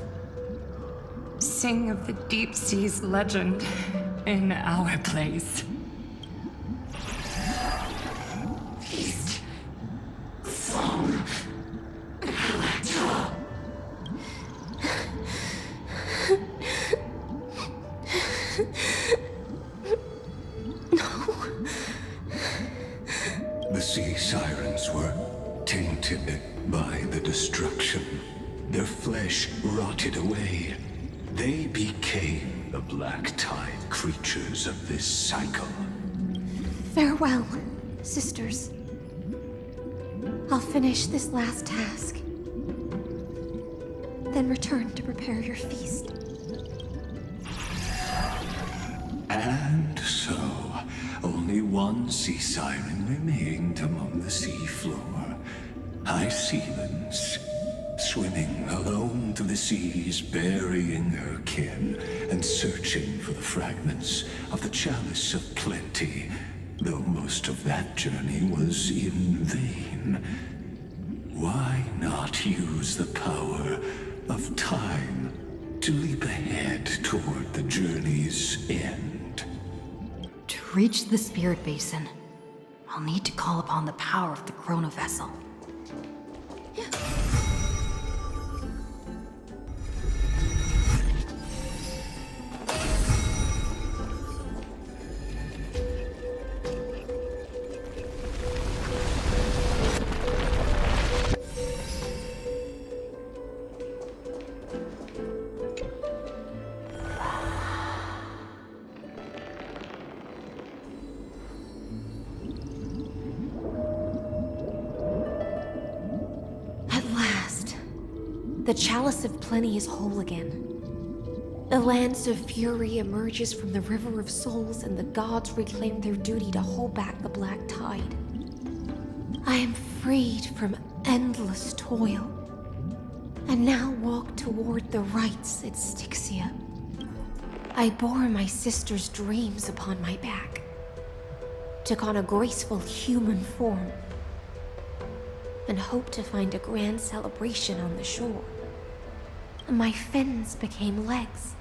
Sing of the deep sea's legend in our place. Feast from Electra. The sea sirens were tainted by the destruction. Their flesh rotted away. They became the black tide creatures of this cycle. Farewell, sisters. I'll finish this last task, then return to prepare your feast. And so, only one sea siren remained among the sea floor. Hysilens, swimming alone to the seas, burying her kin, and searching for the fragments of the chalice of plenty, though most of that journey was in vain. Why not use the power of time to leap ahead toward the journey's end? To reach the spirit basin, I'll need to call upon the power of the chrono vessel. The Chalice of Plenty is whole again. The Lance of Fury emerges from the River of Souls, and the gods reclaim their duty to hold back the Black Tide. I am freed from endless toil, and now walk toward the rites at Styxia. I bore my sister's dreams upon my back, took on a graceful human form, and hoped to find a grand celebration on the shore. My fins became legs,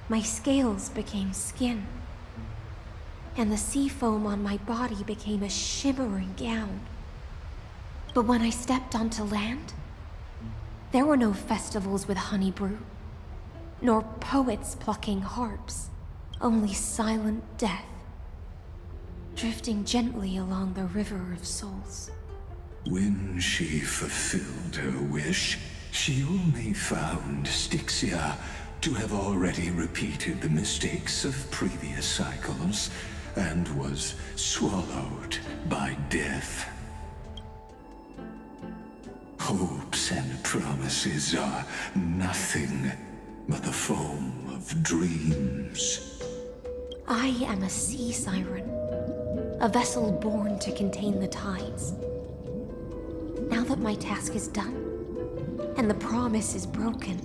my scales became skin, and the sea foam on my body became a shimmering gown. But when I stepped onto land, there were no festivals with honey brew, nor poets plucking harps, only silent death, drifting gently along the River of Souls. When she fulfilled her wish, she only found Styxia to have already repeated the mistakes of previous cycles, and was swallowed by death. Hopes and promises are nothing but the foam of dreams. I am a sea siren, a vessel born to contain the tides. Now that my task is done, and the promise is broken,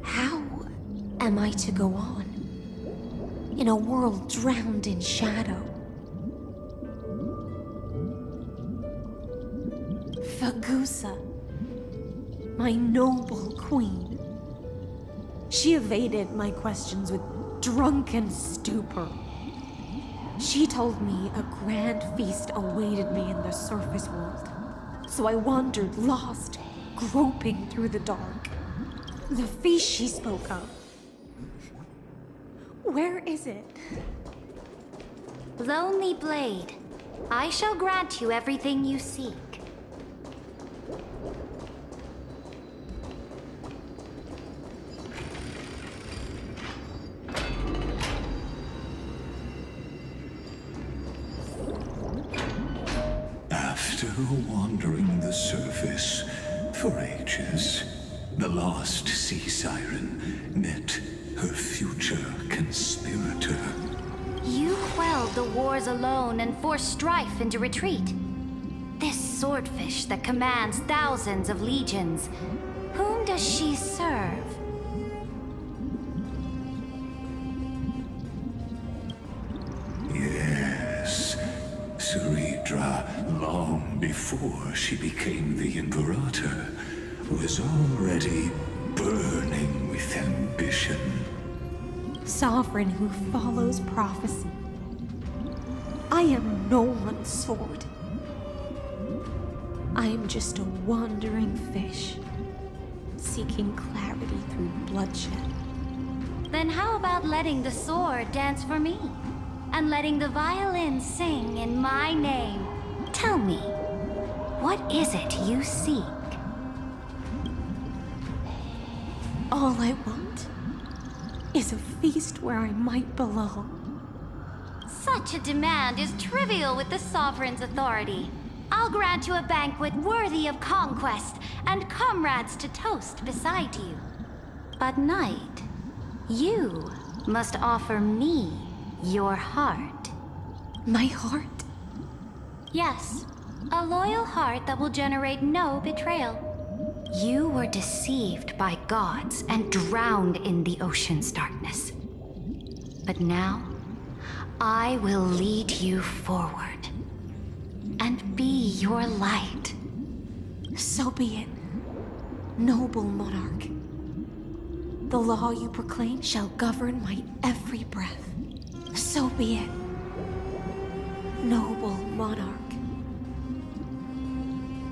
how am I to go on in a world drowned in shadow? Fagusa, my noble queen. She evaded my questions with drunken stupor. She told me a grand feast awaited me in the surface world. So I wandered lost, groping through the dark. The feast she spoke of. Where is it? Lonely Blade, I shall grant you everything you seek. After wandering the surface for ages, the lost sea siren met her future conspirator. You quelled the wars alone and forced strife into retreat. This swordfish that commands thousands of legions, whom does she serve? Yes, cerydra, long before she became the Imperator, was already burning with ambition. Sovereign who follows prophecy. I am no one's sword. I am just a wandering fish, seeking clarity through bloodshed. Then how about letting the sword dance for me? And letting the violin sing in my name? Tell me, what is it you seek? All I want is a feast where I might belong. Such a demand is trivial with the Sovereign's authority. I'll grant you a banquet worthy of conquest and comrades to toast beside you. But Knight, you must offer me your heart. My heart? Yes, a loyal heart that will generate no betrayal. You were deceived by gods and drowned in the ocean's darkness. But now, I will lead you forward and be your light. So be it, noble monarch. The law you proclaim shall govern my every breath. So be it, noble monarch.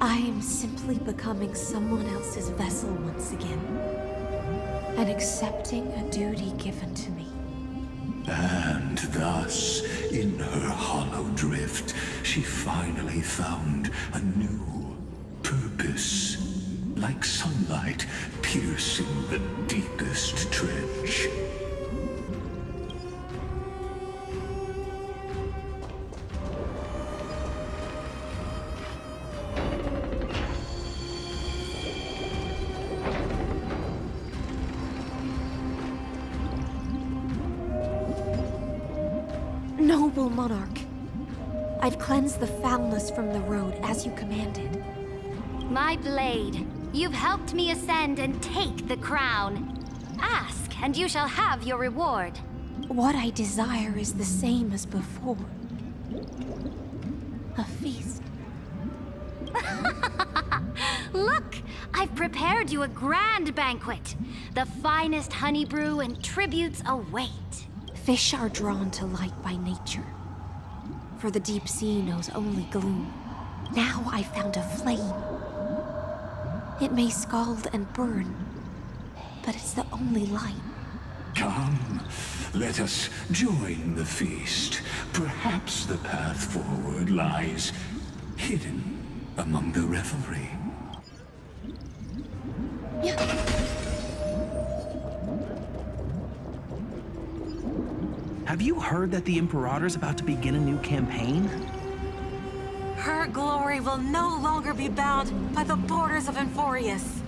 I am simply becoming someone else's vessel once again, and accepting a duty given to me. And thus, in her hollow drift, she finally found a new purpose, like sunlight piercing the deepest trench. Noble monarch, I've cleansed the foulness from the road as you commanded. My blade, you've helped me ascend and take the crown. Ask, and you shall have your reward. What I desire is the same as before. A feast. Look, I've prepared you a grand banquet. The finest honey brew and tributes await. Fish are drawn to light by nature, for the deep sea knows only gloom. Now I found a flame. It may scald and burn, but it's the only light. Come, let us join the feast. Perhaps the path forward lies hidden among the revelry. Have you heard that the Imperator's about to begin a new campaign? Her glory will no longer be bound by the borders of Enforius.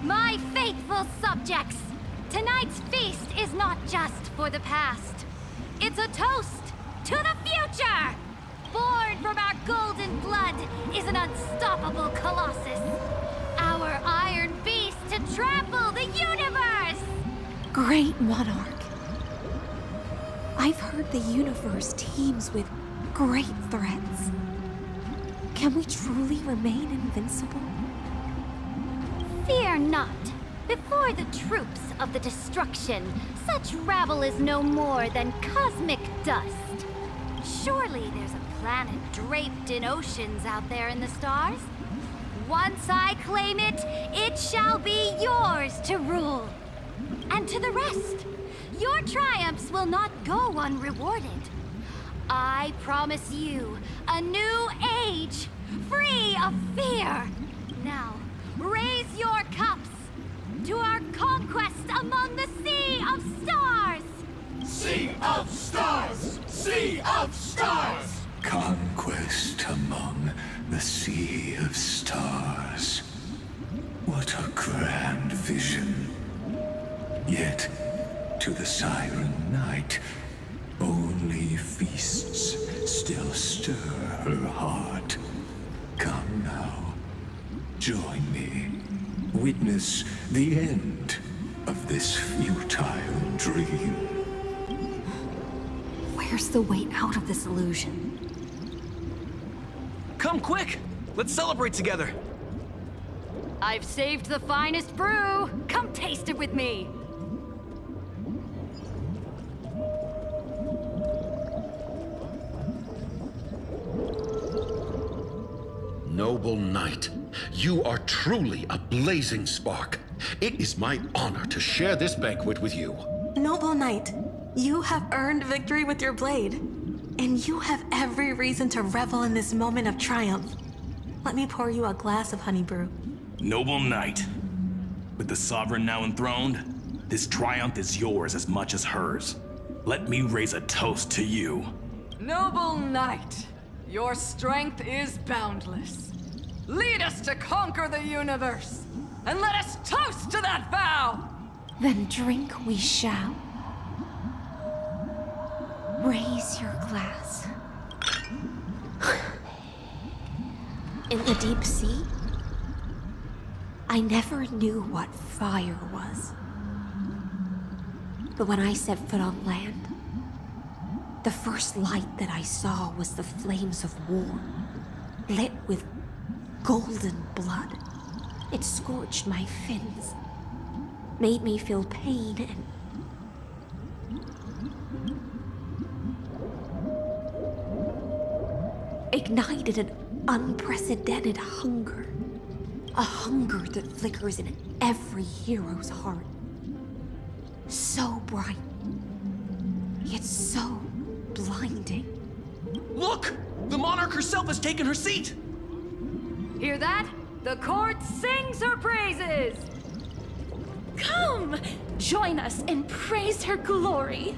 My faithful subjects, tonight's feast is not just for the past. It's a toast to the future! Born from our golden blood is an unstoppable colossus. Our iron beast to trample the universe! Great monarch. I've heard the universe teems with great threats. Can we truly remain invincible? Fear not. Before the troops of the destruction, such rabble is no more than cosmic dust. Surely there's a planet draped in oceans out there in the stars. Once I claim it, it shall be yours to rule. And to the rest, your triumphs will not go unrewarded. I promise you a new age, free of fear. Now, raise your cups to our conquest among the Sea of Stars! Sea of Stars! Sea of Stars! Conquest among the Sea of Stars. What a grand vision. Yet, to the Siren Knight, only feasts still stir her heart. Come now, join me. Witness the end of this futile dream. Where's the way out of this illusion? Come quick! Let's celebrate together! I've saved the finest brew! Come taste it with me! Noble knight, you are truly a blazing spark. It is my honor to share this banquet with you. Noble knight, you have earned victory with your blade. And you have every reason to revel in this moment of triumph. Let me pour you a glass of honey brew. Noble knight, with the sovereign now enthroned, this triumph is yours as much as hers. Let me raise a toast to you. Noble knight, your strength is boundless. Lead us to conquer the universe, and let us toast to that vow! Then drink we shall. Raise your glass. In the deep sea, I never knew what fire was. But when I set foot on land, the first light that I saw was the flames of war, lit with golden blood. It scorched my fins, made me feel pain and ignited an unprecedented hunger. A hunger that flickers in every hero's heart. So bright, yet so blinding. Look! The monarch herself has taken her seat! Hear that? The court sings her praises! Come! Join us and praise her glory!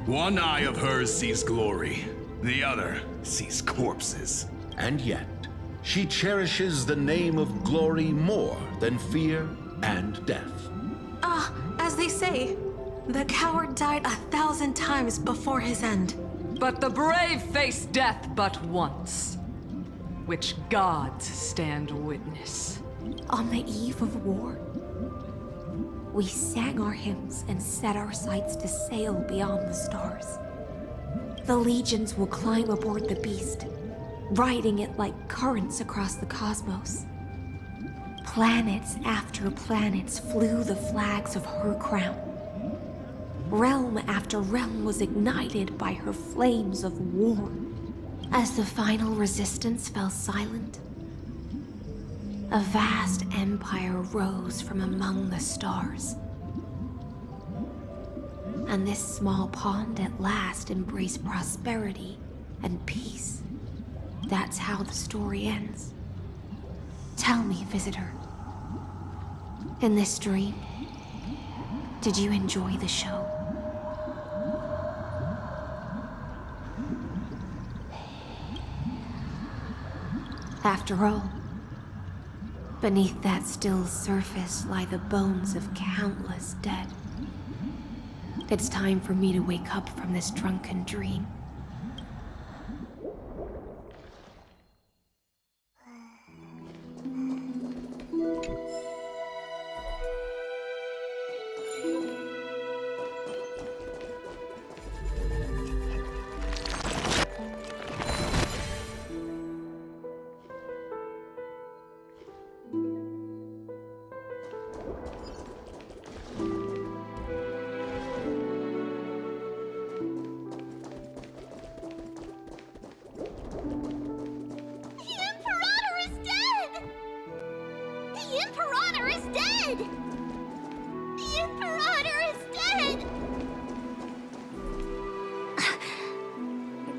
One eye of hers sees glory, the other sees corpses. And yet, she cherishes the name of glory more than fear and death. As they say, the coward died 1,000 times before his end. But the brave face death but once, which gods stand witness. On the eve of war, we sang our hymns and set our sights to sail beyond the stars. The legions will climb aboard the beast, riding it like currents across the cosmos. Planets after planets flew the flags of her crown. Realm after realm was ignited by her flames of war. As the final resistance fell silent, a vast empire rose from among the stars. And this small pond at last embraced prosperity and peace. That's how the story ends. Tell me, visitor, in this dream, did you enjoy the show? After all, beneath that still surface lie the bones of countless dead. It's time for me to wake up from this drunken dream.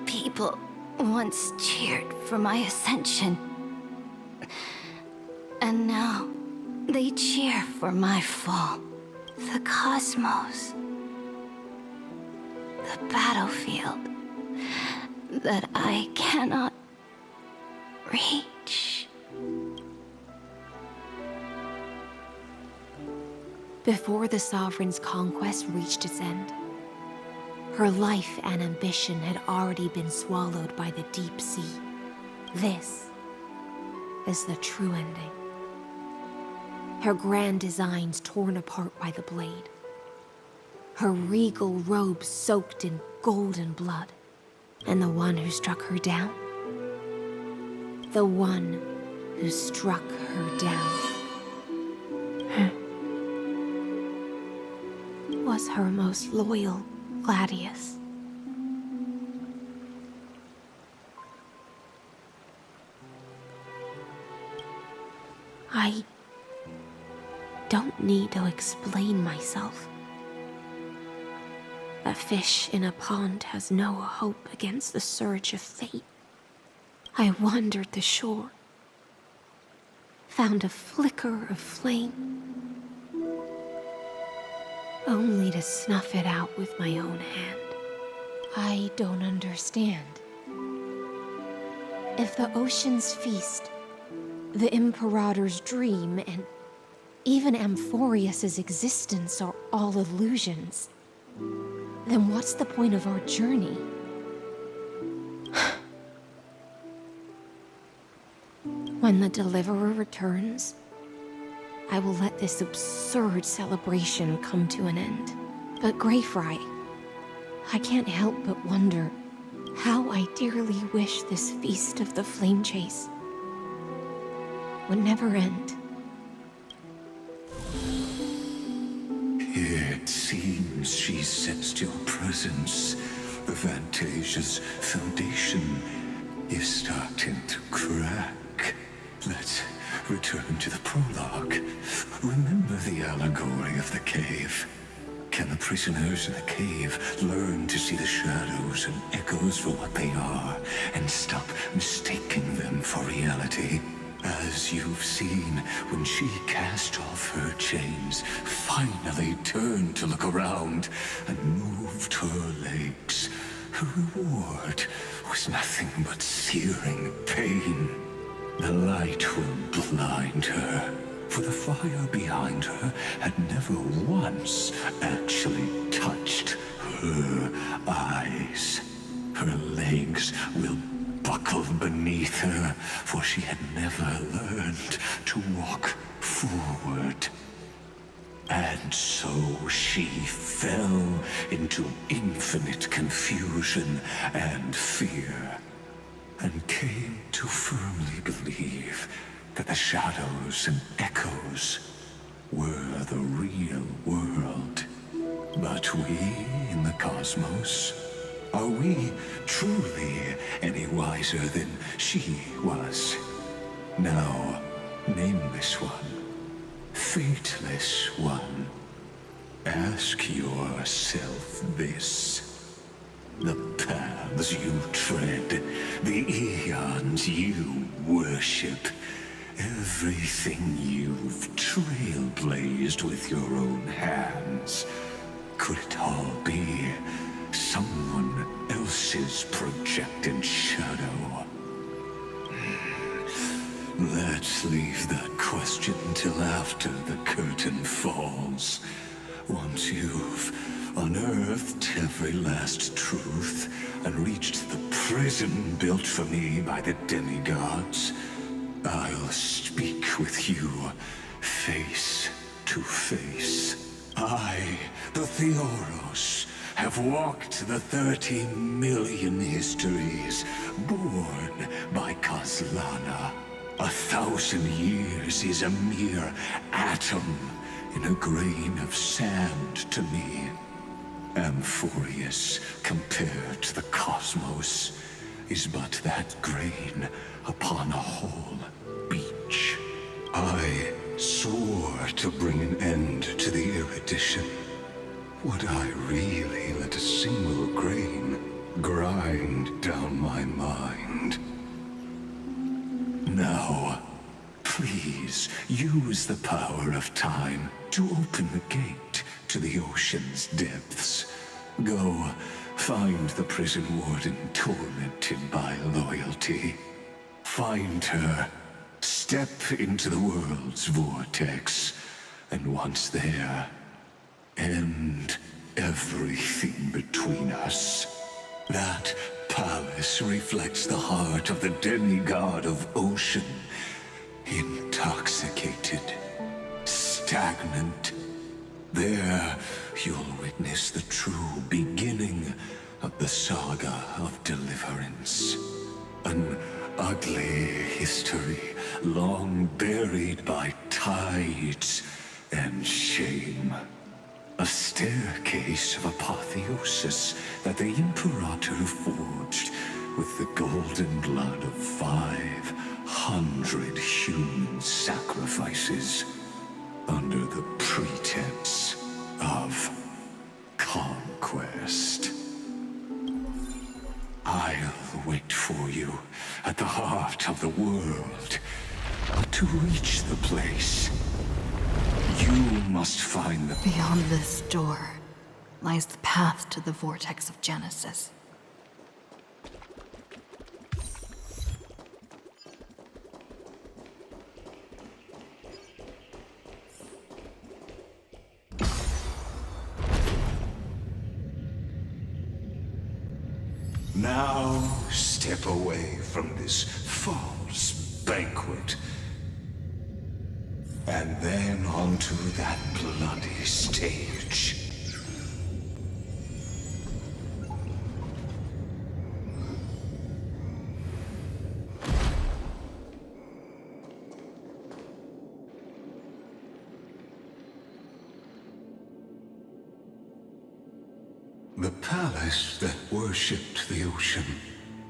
People once cheered for my ascension. And now they cheer for my fall. The cosmos. The battlefield that I cannot reach. Before the Sovereign's conquest reached its end, her life and ambition had already been swallowed by the deep sea. This is the true ending. Her grand designs torn apart by the blade. Her regal robe soaked in golden blood. And the one who struck her down? The one who struck her down was her most loyal Gladius. I don't need to explain myself. A fish in a pond has no hope against the surge of fate. I wandered the shore, found a flicker of flame, only to snuff it out with my own hand. I don't understand. If the ocean's feast, the Imperator's dream, and even Amphorius's existence are all illusions, then what's the point of our journey? When the Deliverer returns, I will let this absurd celebration come to an end. But Greyfry, I can't help but wonder how I dearly wish this feast of the Flame Chase would never end. It seems she sensed your presence. The Fantasia's foundation is starting to crack. Let's return to the prologue. Remember the allegory of the cave. Can the prisoners in the cave learn to see the shadows and echoes for what they are, and stop mistaking them for reality? As you've seen when she cast off her chains, finally turned to look around and moved her legs, her reward was nothing but searing pain. The light will blind her, for the fire behind her had never once actually touched her eyes. Her legs will buckle beneath her, for she had never learned to walk forward. And so she fell into infinite confusion and fear, and came to firmly believe that the shadows and echoes were the real world. But we in the cosmos, are we truly any wiser than she was? Now, nameless one, fateless one, ask yourself this. The paths you tread, the eons you worship, everything you've trailblazed with your own hands, could it all be someone else's projected shadow? Let's leave that question till after the curtain falls. Once you've unearthed every last truth and reached the prison built for me by the demigods, I'll speak with you face to face. I, the Theoros, have walked the 30 million histories born by Kozlana. 1,000 years is a mere atom in a grain of sand to me. Amphorius, compared to the cosmos, is but that grain upon a whole beach. I swore to bring an end to the erudition. Would I really let a single grain grind down my mind? Now, please use the power of time to open the gate to the ocean's depths. Go, find the prison warden tormented by loyalty. Find her, step into the world's vortex, and once there, end everything between us. That palace reflects the heart of the demigod of ocean, intoxicated, stagnant. There, you'll witness the true beginning of the saga of deliverance. An ugly history, long buried by tides and shame. A staircase of apotheosis that the Imperator forged with the golden blood of 500 human sacrifices under the pretense of conquest. I'll wait for you at the heart of the world. But to reach the place, you must find the... Beyond this door lies the path to the vortex of Genesis. Now step away from this false banquet. And then onto that bloody stage. The palace that worshipped the ocean,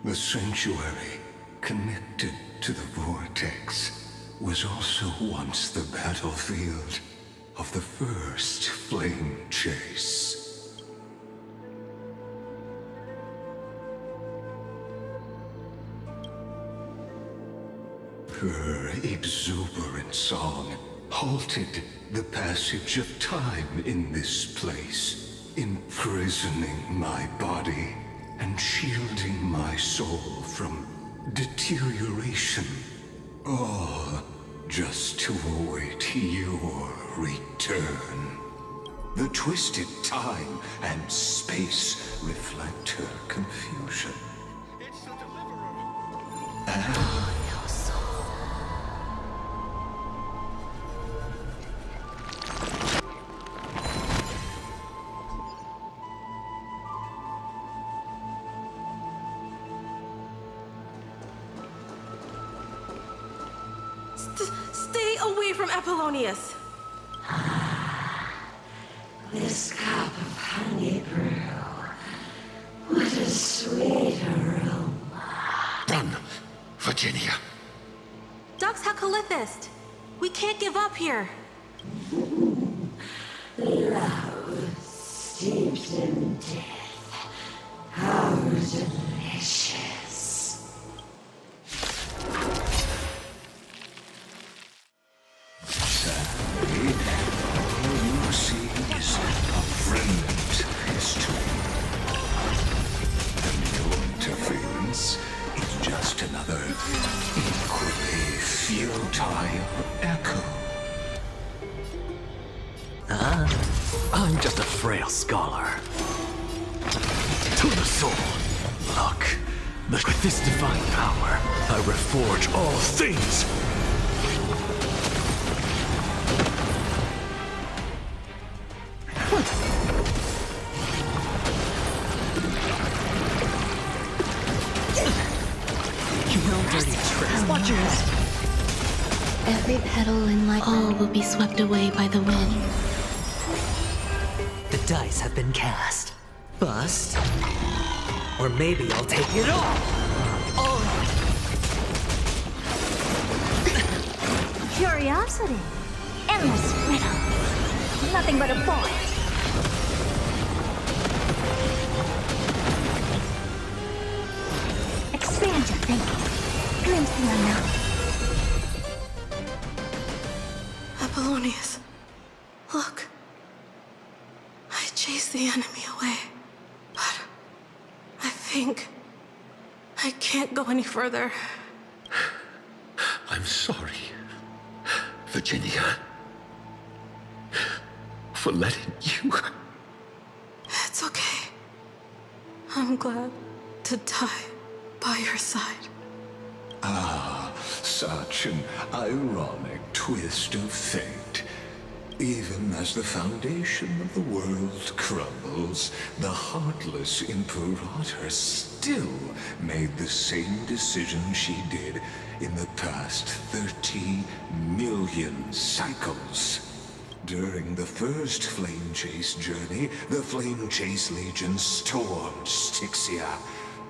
the sanctuary connected to the vortex, was also once the battlefield of the first flame chase. Her exuberant song halted the passage of time in this place, imprisoning my body and shielding my soul from deterioration. All just to await your return. The twisted time and space reflect her confusion. It's the Deliverer. Stay away from Apollonius! This cup of honey brew. What a sweet aroma. Run, Virginia. Dux Hakalithist! We can't give up here! Love steeped in death. How delicious. Sadly, all you see is a remnant history. And your interference is just another equally futile echo. I'm just a frail scholar. To the soul. Look, with this divine power, I reforge all things. Watch your head. Every petal in life, all will be swept away by the wind. The dice have been cast. Bust. Or maybe I'll take it all. Curiosity. Endless riddle. Nothing but a void. Expand your thinking. Glimpse the unknown. Apollonius, look. I chased the enemy away, but I think I can't go any further. I'm sorry, Virginia, for letting you. It's okay. I'm glad to die by your side. Ah, such an ironic twist of fate. Even as the foundation of the world crumbles, the heartless Imperator still made the same decision she did in the past 30 million cycles. During the first Flame Chase journey, the Flame Chase Legion stormed Styxia.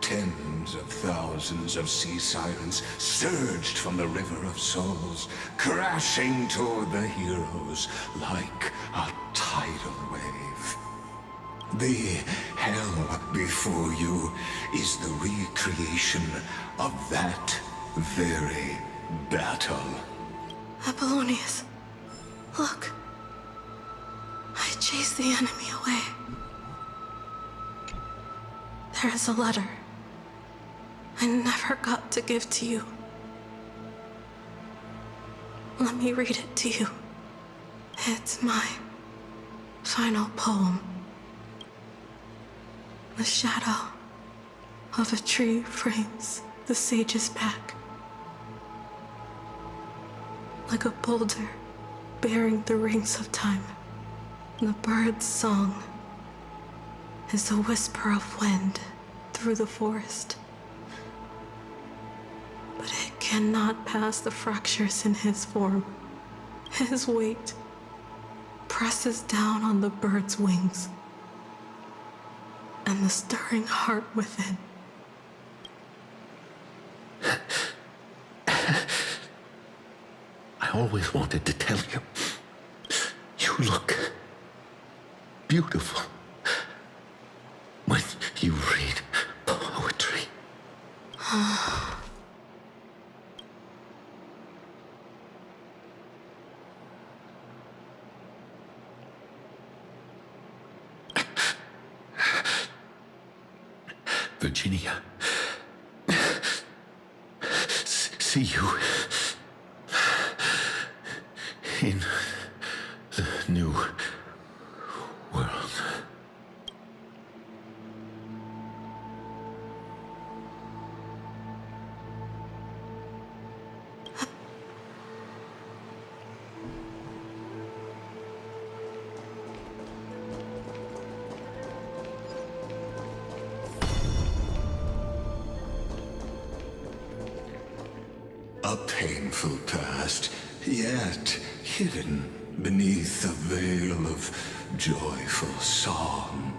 Tens of thousands of sea sirens surged from the River of Souls, crashing toward the heroes like a tidal wave. The hell before you is the recreation of that very battle. Apollonius, look. I chased the enemy away. There is a letter I never got to give to you. Let me read it to you. It's my final poem. The shadow of a tree frames the sage's back. Like a boulder bearing the rings of time. The bird's song is the whisper of wind through the forest. But it cannot pass the fractures in his form. His weight presses down on the bird's wings and the stirring heart within. I always wanted to tell you. You look beautiful when you read poetry. Virginia. See you in the new world. A painful past, yet hidden beneath a veil of joyful song.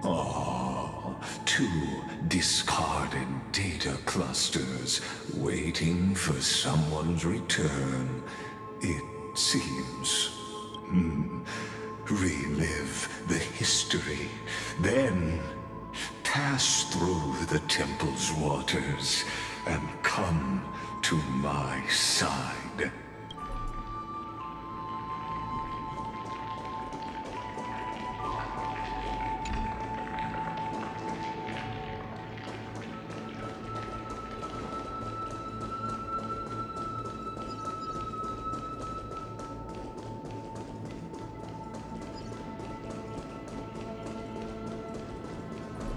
Ah, two discarded data clusters waiting for someone's return, it seems. Relive the history, then pass through the temple's waters and come to my side.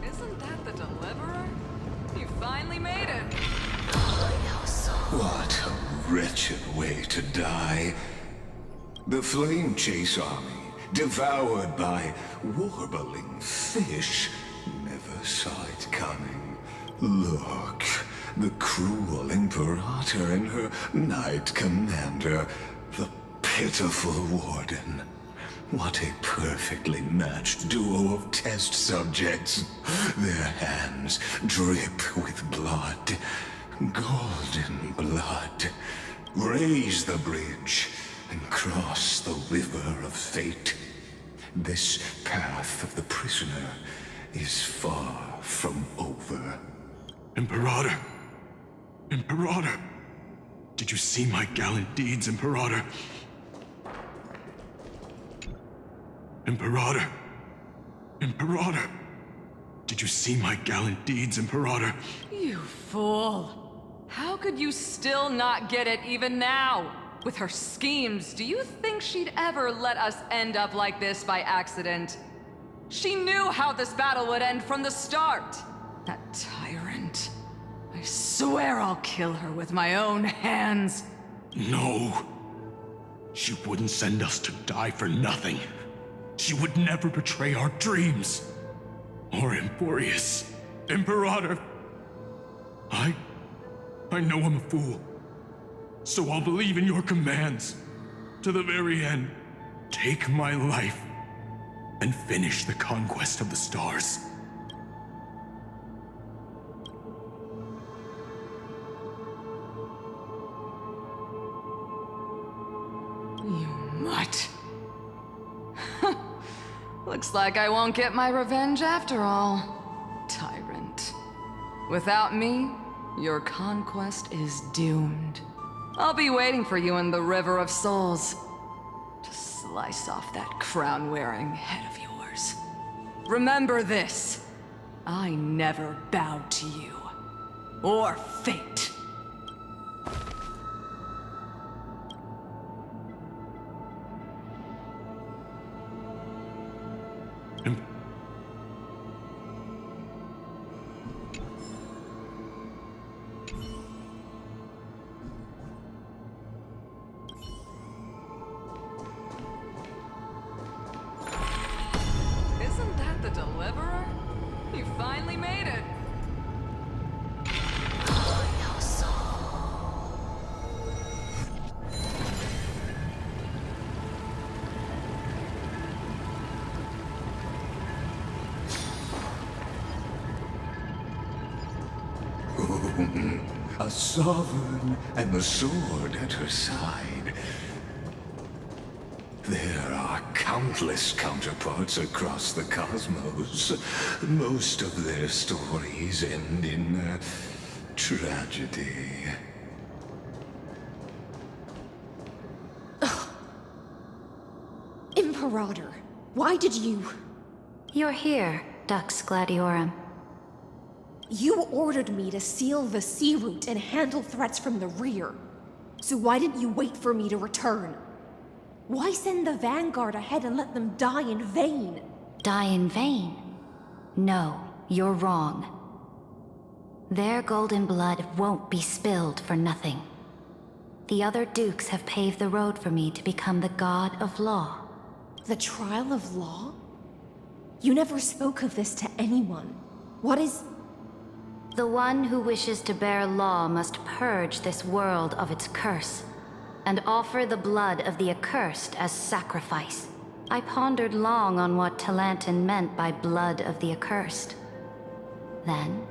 Isn't that the Deliverer? You finally made it. What a wretched way to die. The Flame Chase army, devoured by warbling fish, never saw it coming. Look, the cruel Imperator and her Knight Commander, the pitiful Warden. What a perfectly matched duo of test subjects. Their hands drip with blood. Golden blood. Raise the bridge and cross the river of fate. This path of the prisoner is far from over. Imperator! Imperator! Did you see my gallant deeds, Imperator? Imperator! Imperator! Did you see my gallant deeds, Imperator? You fool. How could you still not get it even now? With her schemes, do you think she'd ever let us end up like this by accident? She knew how this battle would end from the start. That tyrant. I swear I'll kill her with my own hands. No. She wouldn't send us to die for nothing. She would never betray our dreams. Or Emporius. Imperator. I know I'm a fool. So I'll believe in your commands. To the very end. Take my life. And finish the conquest of the stars. You mutt. Looks like I won't get my revenge after all. Tyrant. Without me, your conquest is doomed. I'll be waiting for you in the River of Souls to slice off that crown-wearing head of yours. Remember this. I never bowed to you. Or fate. Isn't that the Deliverer? You finally made it. A sovereign and the sword at her side. There are countless counterparts across the cosmos. Most of their stories end in tragedy. Imperator, why did you... You're here, Dux Gladiorum. You ordered me to seal the sea route and handle threats from the rear. So why didn't you wait for me to return? Why send the vanguard ahead and let them die in vain? Die in vain? No, you're wrong. Their golden blood won't be spilled for nothing. The other dukes have paved the road for me to become the god of law. The trial of law? You never spoke of this to anyone. What is... The one who wishes to bear law must purge this world of its curse, and offer the blood of the accursed as sacrifice. I pondered long on what Talantin meant by blood of the accursed. Then,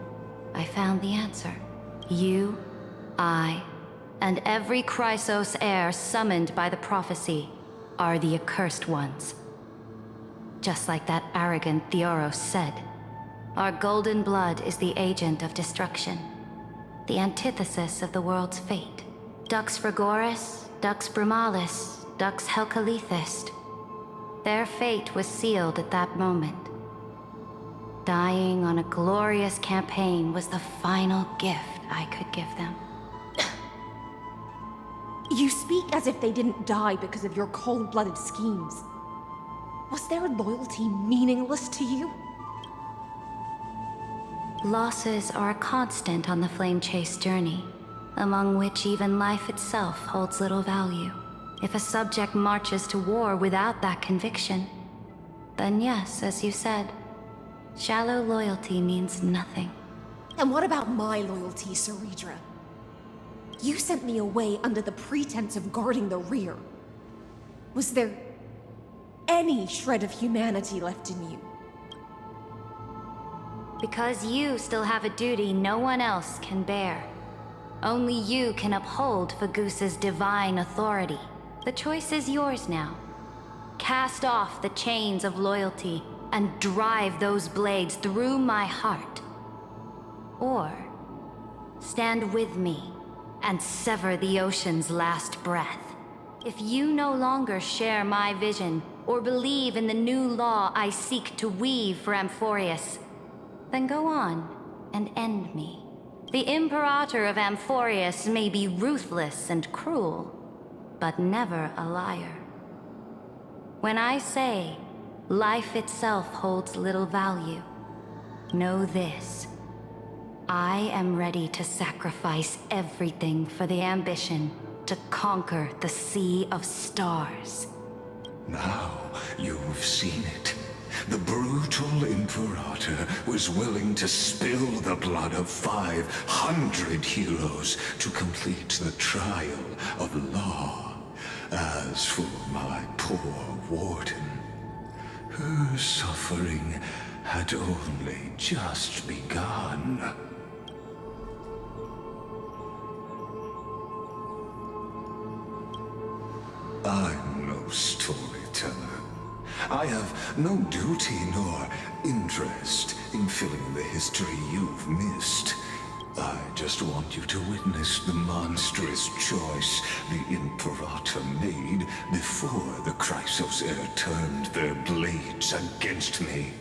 I found the answer. You, I, and every Chrysos heir summoned by the prophecy are the accursed ones. Just like that arrogant Theoros said, our golden blood is the agent of destruction, the antithesis of the world's fate. Dux Frigoris, Dux Brumalis, Dux Helcalethist. Their fate was sealed at that moment. Dying on a glorious campaign was the final gift I could give them. You speak as if they didn't die because of your cold-blooded schemes. Was their loyalty meaningless to you? Losses are a constant on the Flame Chase journey, among which even life itself holds little value. If a subject marches to war without that conviction, then yes, as you said, shallow loyalty means nothing. And what about my loyalty, cerydra? You sent me away under the pretense of guarding the rear. Was there any shred of humanity left in you? Because you still have a duty no one else can bear. Only you can uphold Fagusa's divine authority. The choice is yours now. Cast off the chains of loyalty and drive those blades through my heart. Or stand with me and sever the ocean's last breath. If you no longer share my vision or believe in the new law I seek to weave for Amphorius, then go on and end me. The Imperator of Amphorius may be ruthless and cruel, but never a liar. When I say life itself holds little value, know this. I am ready to sacrifice everything for the ambition to conquer the Sea of Stars. Now you've seen it. The brutal Imperator was willing to spill the blood of 500 heroes to complete the trial of law. As for my poor warden, her suffering had only just begun. I'm no storyteller. I have no duty nor interest in filling the history you've missed. I just want you to witness the monstrous choice the Imperator made before the Chrysos heir turned their blades against me.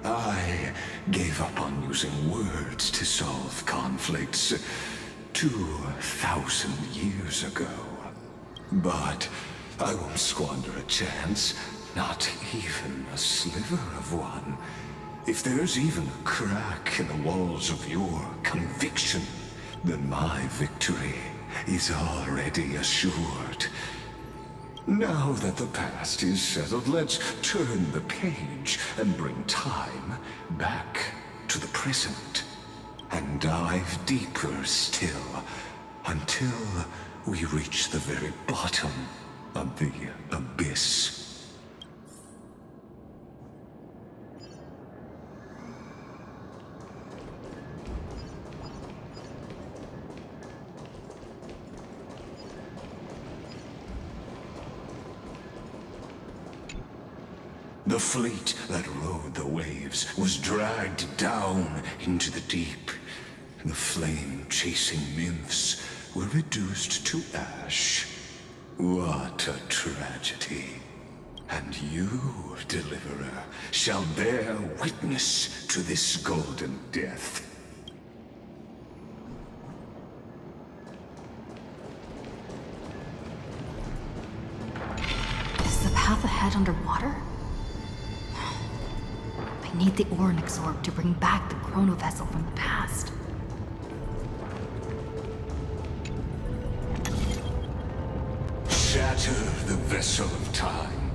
I gave up on using words to solve conflicts 2,000 years ago. But I won't squander a chance, not even a sliver of one. If there's even a crack in the walls of your conviction, then my victory is already assured. Now that the past is settled, let's turn the page and bring time back to the present. And dive deeper still, until we reach the very bottom of the abyss. The fleet that rode the waves was dragged down into the deep. The flame-chasing nymphs were reduced to ash. What a tragedy. And you, Deliverer, shall bear witness to this golden death. Is the path ahead underwater? I need the Oryx orb to bring back the chrono vessel from the past. Shatter the vessel of time,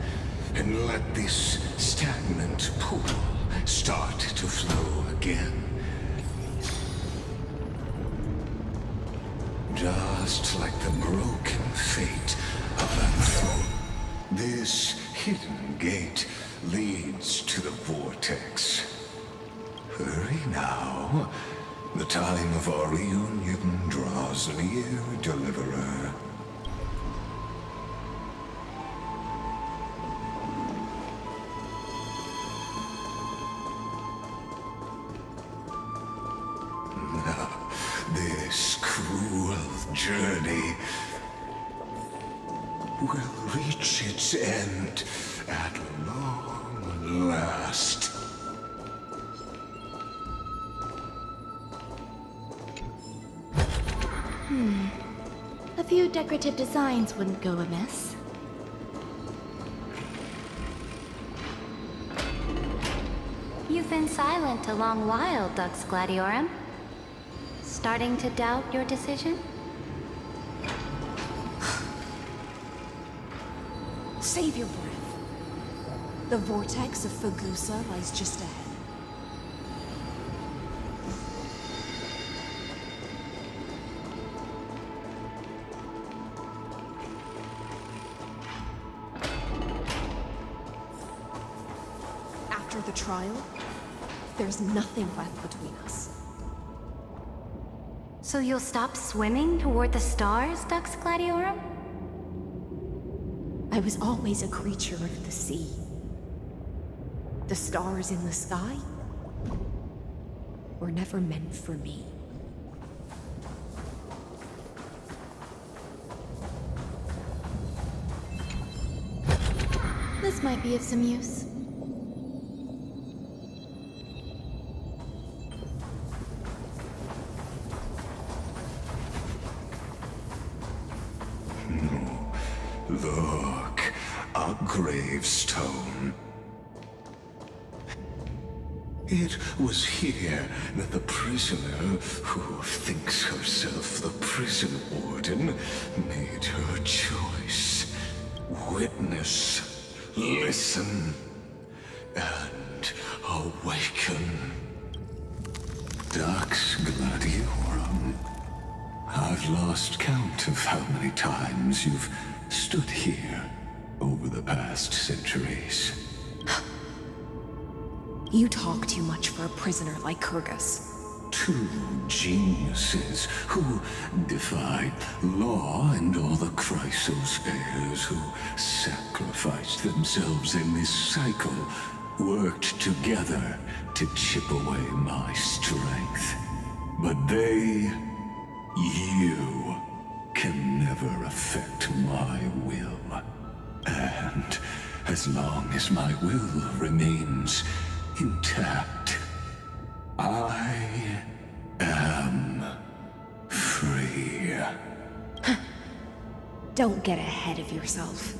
and let this stagnant pool start to flow again. Just like the broken fate of Anthro, this hidden gate leads to the vortex. Hurry now. The time of our reunion draws near, Deliverer. This cruel journey will reach its end at long last. A few decorative designs wouldn't go amiss. You've been silent a long while, Dux Gladiorum. Starting to doubt your decision? Save your breath. The vortex of Fagusa lies just ahead. After the trial, there's nothing left between us. So you'll stop swimming toward the stars, Dux Gladiorum? I was always a creature of the sea. The stars in the sky were never meant for me. This might be of some use. Look, a gravestone. It was here that the prisoner, who thinks herself the prison warden, made her choice. Witness, listen, and awaken. Dux Gladiorum. I've lost count of how many times you've stood here over the past centuries. You talk too much for a prisoner like Kyrgyz. Two geniuses who defied law and all the Chrysos heirs who sacrificed themselves in this cycle worked together to chip away my strength. But they, you, can never affect my will. And as long as my will remains intact, I am free. Don't get ahead of yourself.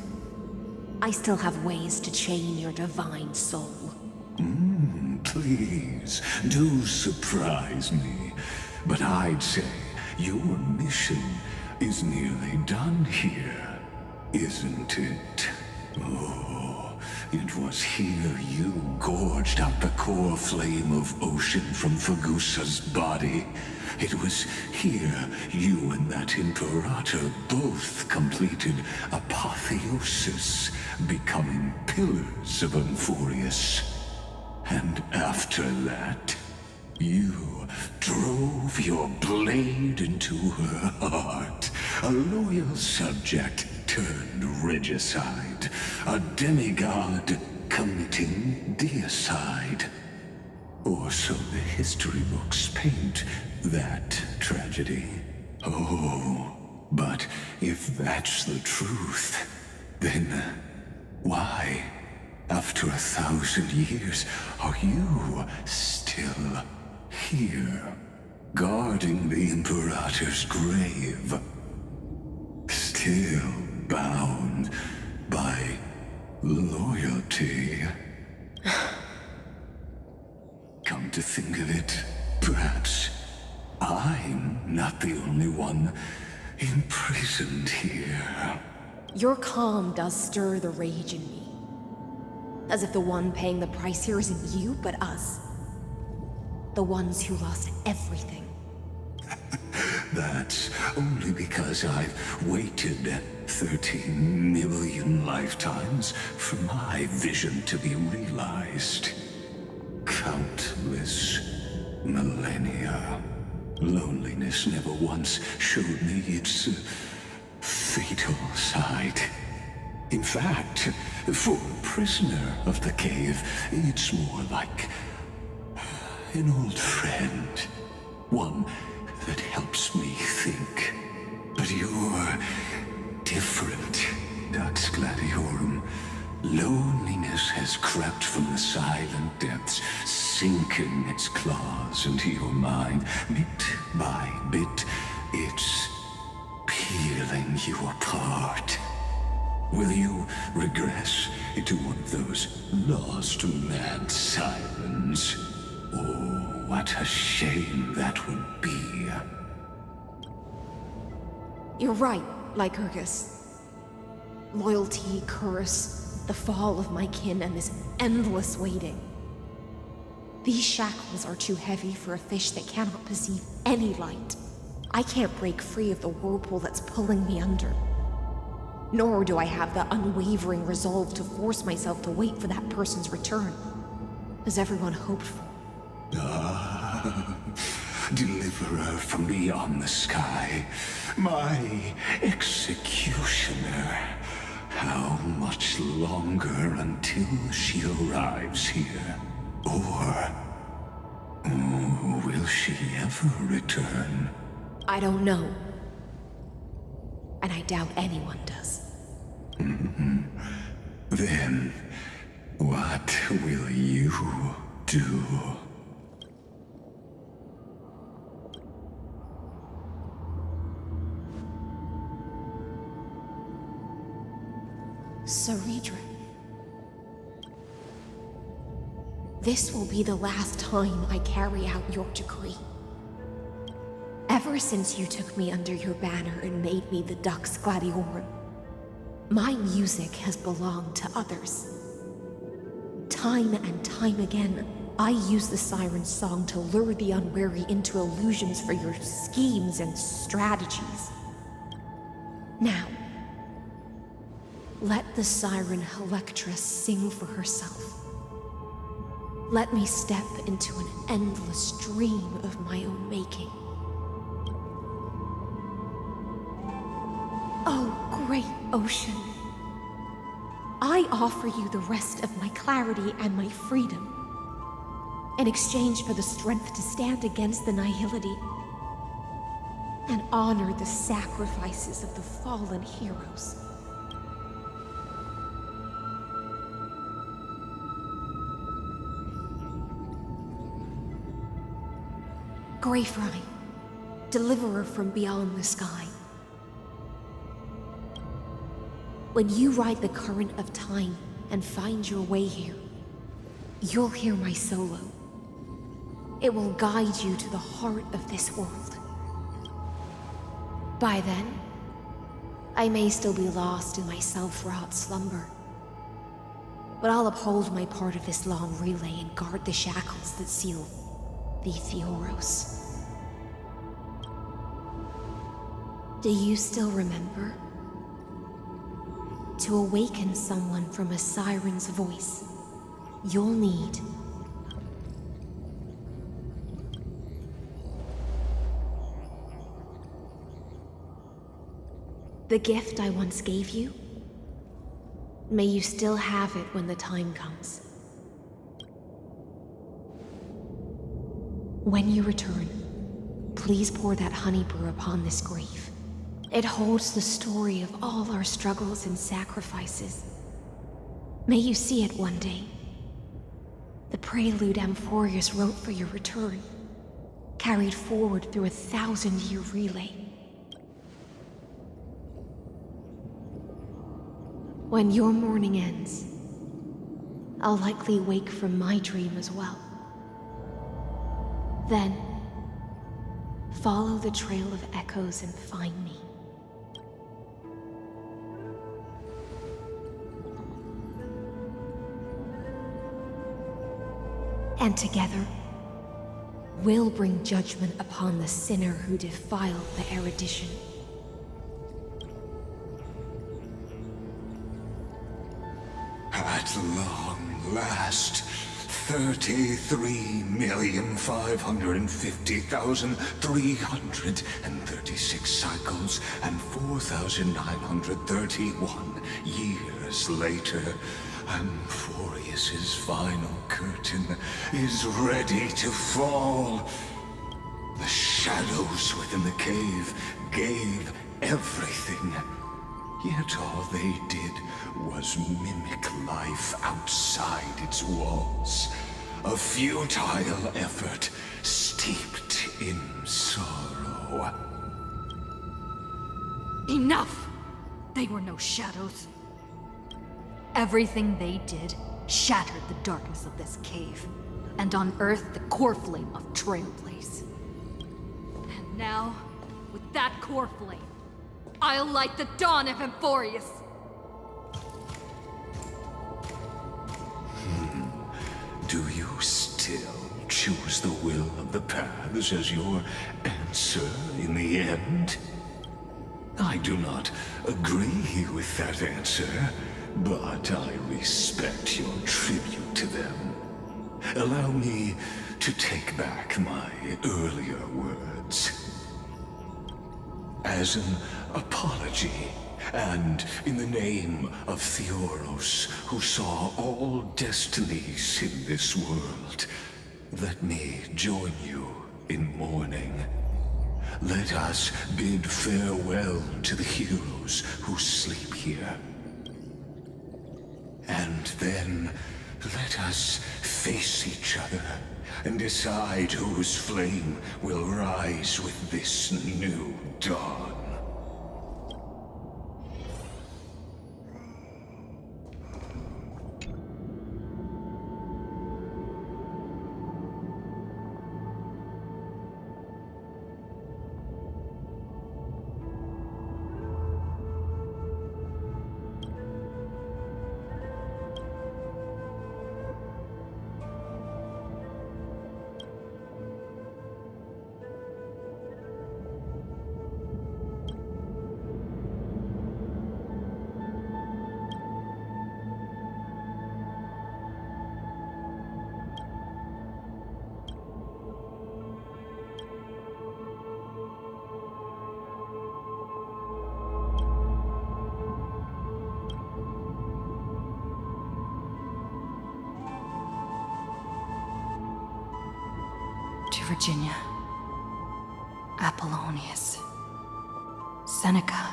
I still have ways to chain your divine soul. Please, do surprise me. But I'd say your mission is nearly done here, isn't it? Oh, it was here you gorged out the core flame of ocean from Fagusa's body. It was here you and that Imperator both completed apotheosis, becoming pillars of Euphorius. And after that, you drove your blade into her heart, a loyal subject turned regicide, a demigod committing deicide. Or so the history books paint that tragedy. Oh, but if that's the truth, then why, after 1,000 years, are you still here, guarding the Imperator's grave? Still bound by loyalty? Come to think of it, perhaps I'm not the only one imprisoned here. Your calm does stir the rage in me. As if the one paying the price here isn't you, but us. The ones who lost everything. That's only because I've waited 13 million lifetimes for my vision to be realized. Countless millennia. Loneliness never once showed me its fatal side. In fact, for a prisoner of the cave, it's more like an old friend. One that helps me think. But you're different, Dux Gladiorum. Loneliness has crept from the silent depths, sinking its claws into your mind. Bit by bit, it's peeling you apart. Will you regress into one of those lost mad sirens? Oh, what a shame that would be. You're right, Lycurgus. Loyalty, curse, the fall of my kin, and this endless waiting. These shackles are too heavy for a fish that cannot perceive any light. I can't break free of the whirlpool that's pulling me under. Nor do I have the unwavering resolve to force myself to wait for that person's return, as everyone hoped for. Ah, deliverer from beyond the sky, my executioner. How much longer until she arrives here? Or will she ever return? I don't know. And I doubt anyone does. Then, what will you do? Cerydra. This will be the last time I carry out your decree. Ever since you took me under your banner and made me the Dux Gladiorum, my music has belonged to others. Time and time again, I use the siren's song to lure the unwary into illusions for your schemes and strategies. Now, let the siren Electra sing for herself. Let me step into an endless dream of my own making. Oh, great ocean. I offer you the rest of my clarity and my freedom, in exchange for the strength to stand against the nihility and honor the sacrifices of the fallen heroes. Greyfry, deliverer from beyond the sky. When you ride the current of time and find your way here, you'll hear my solo. It will guide you to the heart of this world. By then, I may still be lost in my self-wrought slumber, but I'll uphold my part of this long relay and guard the shackles that seal the Theoros. Do you still remember? To awaken someone from a siren's voice, you'll need the gift I once gave you. May you still have it when the time comes. When you return, please please pour that honey brew upon this grave. It holds the story of all our struggles and sacrifices. May you see it one day. The prelude Amphorius wrote for your return, carried forward through a 1,000-year relay. When your mourning ends, I'll likely wake from my dream as well. Then, follow the trail of echoes and find me. And together, we'll bring judgment upon the sinner who defiled the erudition. At long last, 33,550,336 cycles and 4,931 years later, Amphorius's final curtain is ready to fall. The shadows within the cave gave everything. Yet all they did was mimic life outside its walls. A futile effort steeped in sorrow. Enough! They were no shadows. Everything they did shattered the darkness of this cave, and unearthed the core flame of Trailblaze. And now, with that core flame, I'll light the dawn of Amphorius! Do you still choose the will of the paths as your answer in the end? I do not agree with that answer, but I respect your tribute to them. Allow me to take back my earlier words. As an apology, and in the name of Theoros, who saw all destinies in this world, let me join you in mourning. Let us bid farewell to the heroes who sleep here. And then, let us face each other and decide whose flame will rise with this new dawn. To Virginia, Apollonius, Seneca,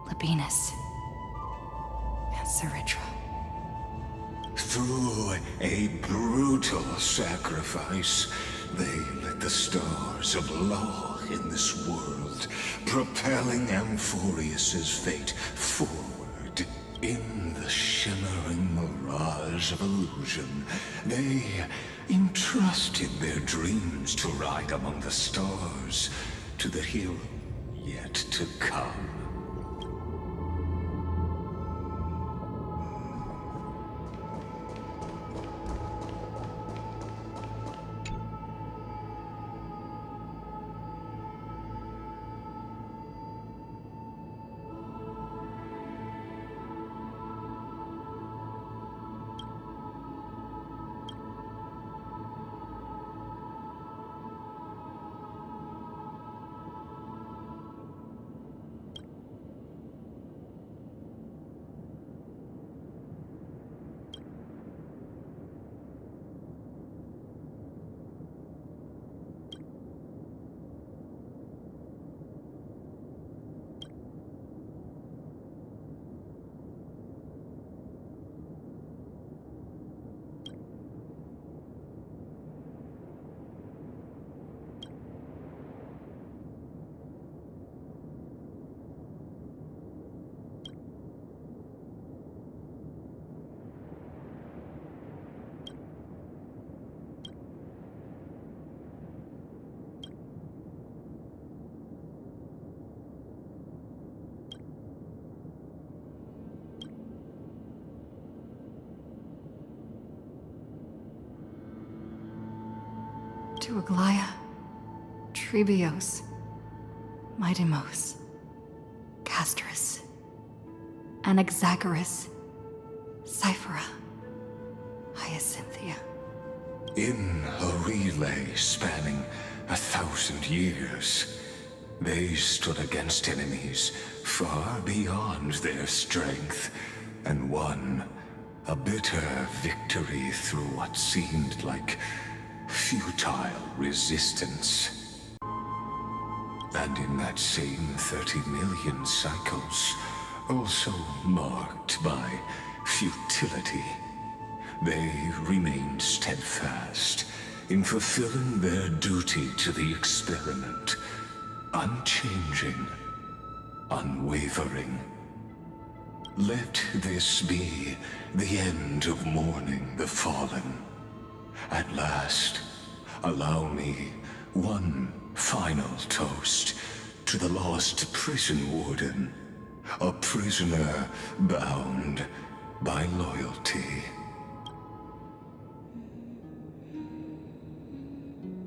Labienus, and cerydra. Through a brutal sacrifice, they lit the stars of law in this world, propelling Amphorius's fate forward. In the shimmering mirage of illusion, they entrusted their dreams to ride among the stars, to the hero yet to come. To Aglaya, Trebios, Midimos, Castris, Anaxagoras, Cyphera, Hyacinthia. In a relay spanning 1,000 years, they stood against enemies far beyond their strength, and won a bitter victory through what seemed like futile resistance. And in that same 30 million cycles, also marked by futility, they remained steadfast in fulfilling their duty to the experiment, unchanging, unwavering. Let this be the end of mourning the fallen. At last, allow me one final toast to the lost prison warden, a prisoner bound by loyalty.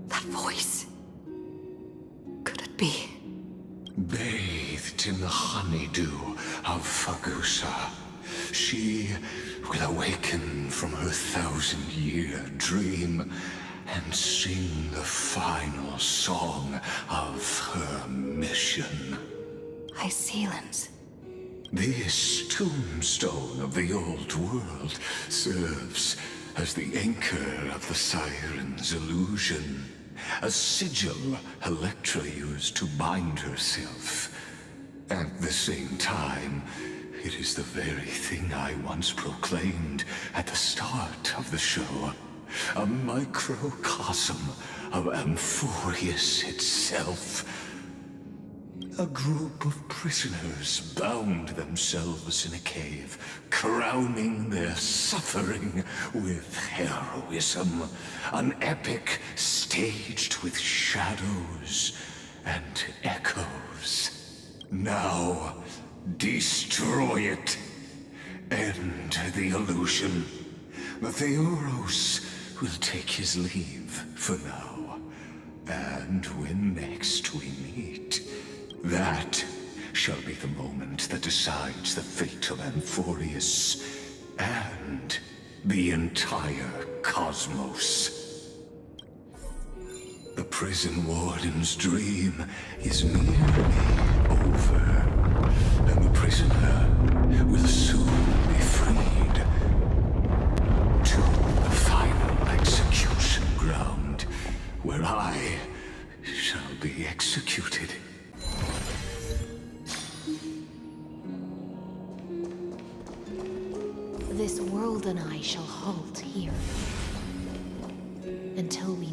That voice. Could it be? Bathed in the honeydew of Fagusa, she will awaken from her 1,000-year dream and sing the final song of her mission. Hysilens. This tombstone of the old world serves as the anchor of the Siren's illusion, a sigil Electra used to bind herself. At the same time, it is the very thing I once proclaimed at the start of the show. A microcosm of Amphorius itself. A group of prisoners bound themselves in a cave, crowning their suffering with heroism. An epic staged with shadows and echoes. Now, destroy it. End the illusion. The Theoros will take his leave for now. And when next we meet, that shall be the moment that decides the fate of Amphorius and the entire cosmos. The prison warden's dream is nearly over, and the prisoner will soon be freed to the final execution ground, where I shall be executed. This world and I shall halt here until we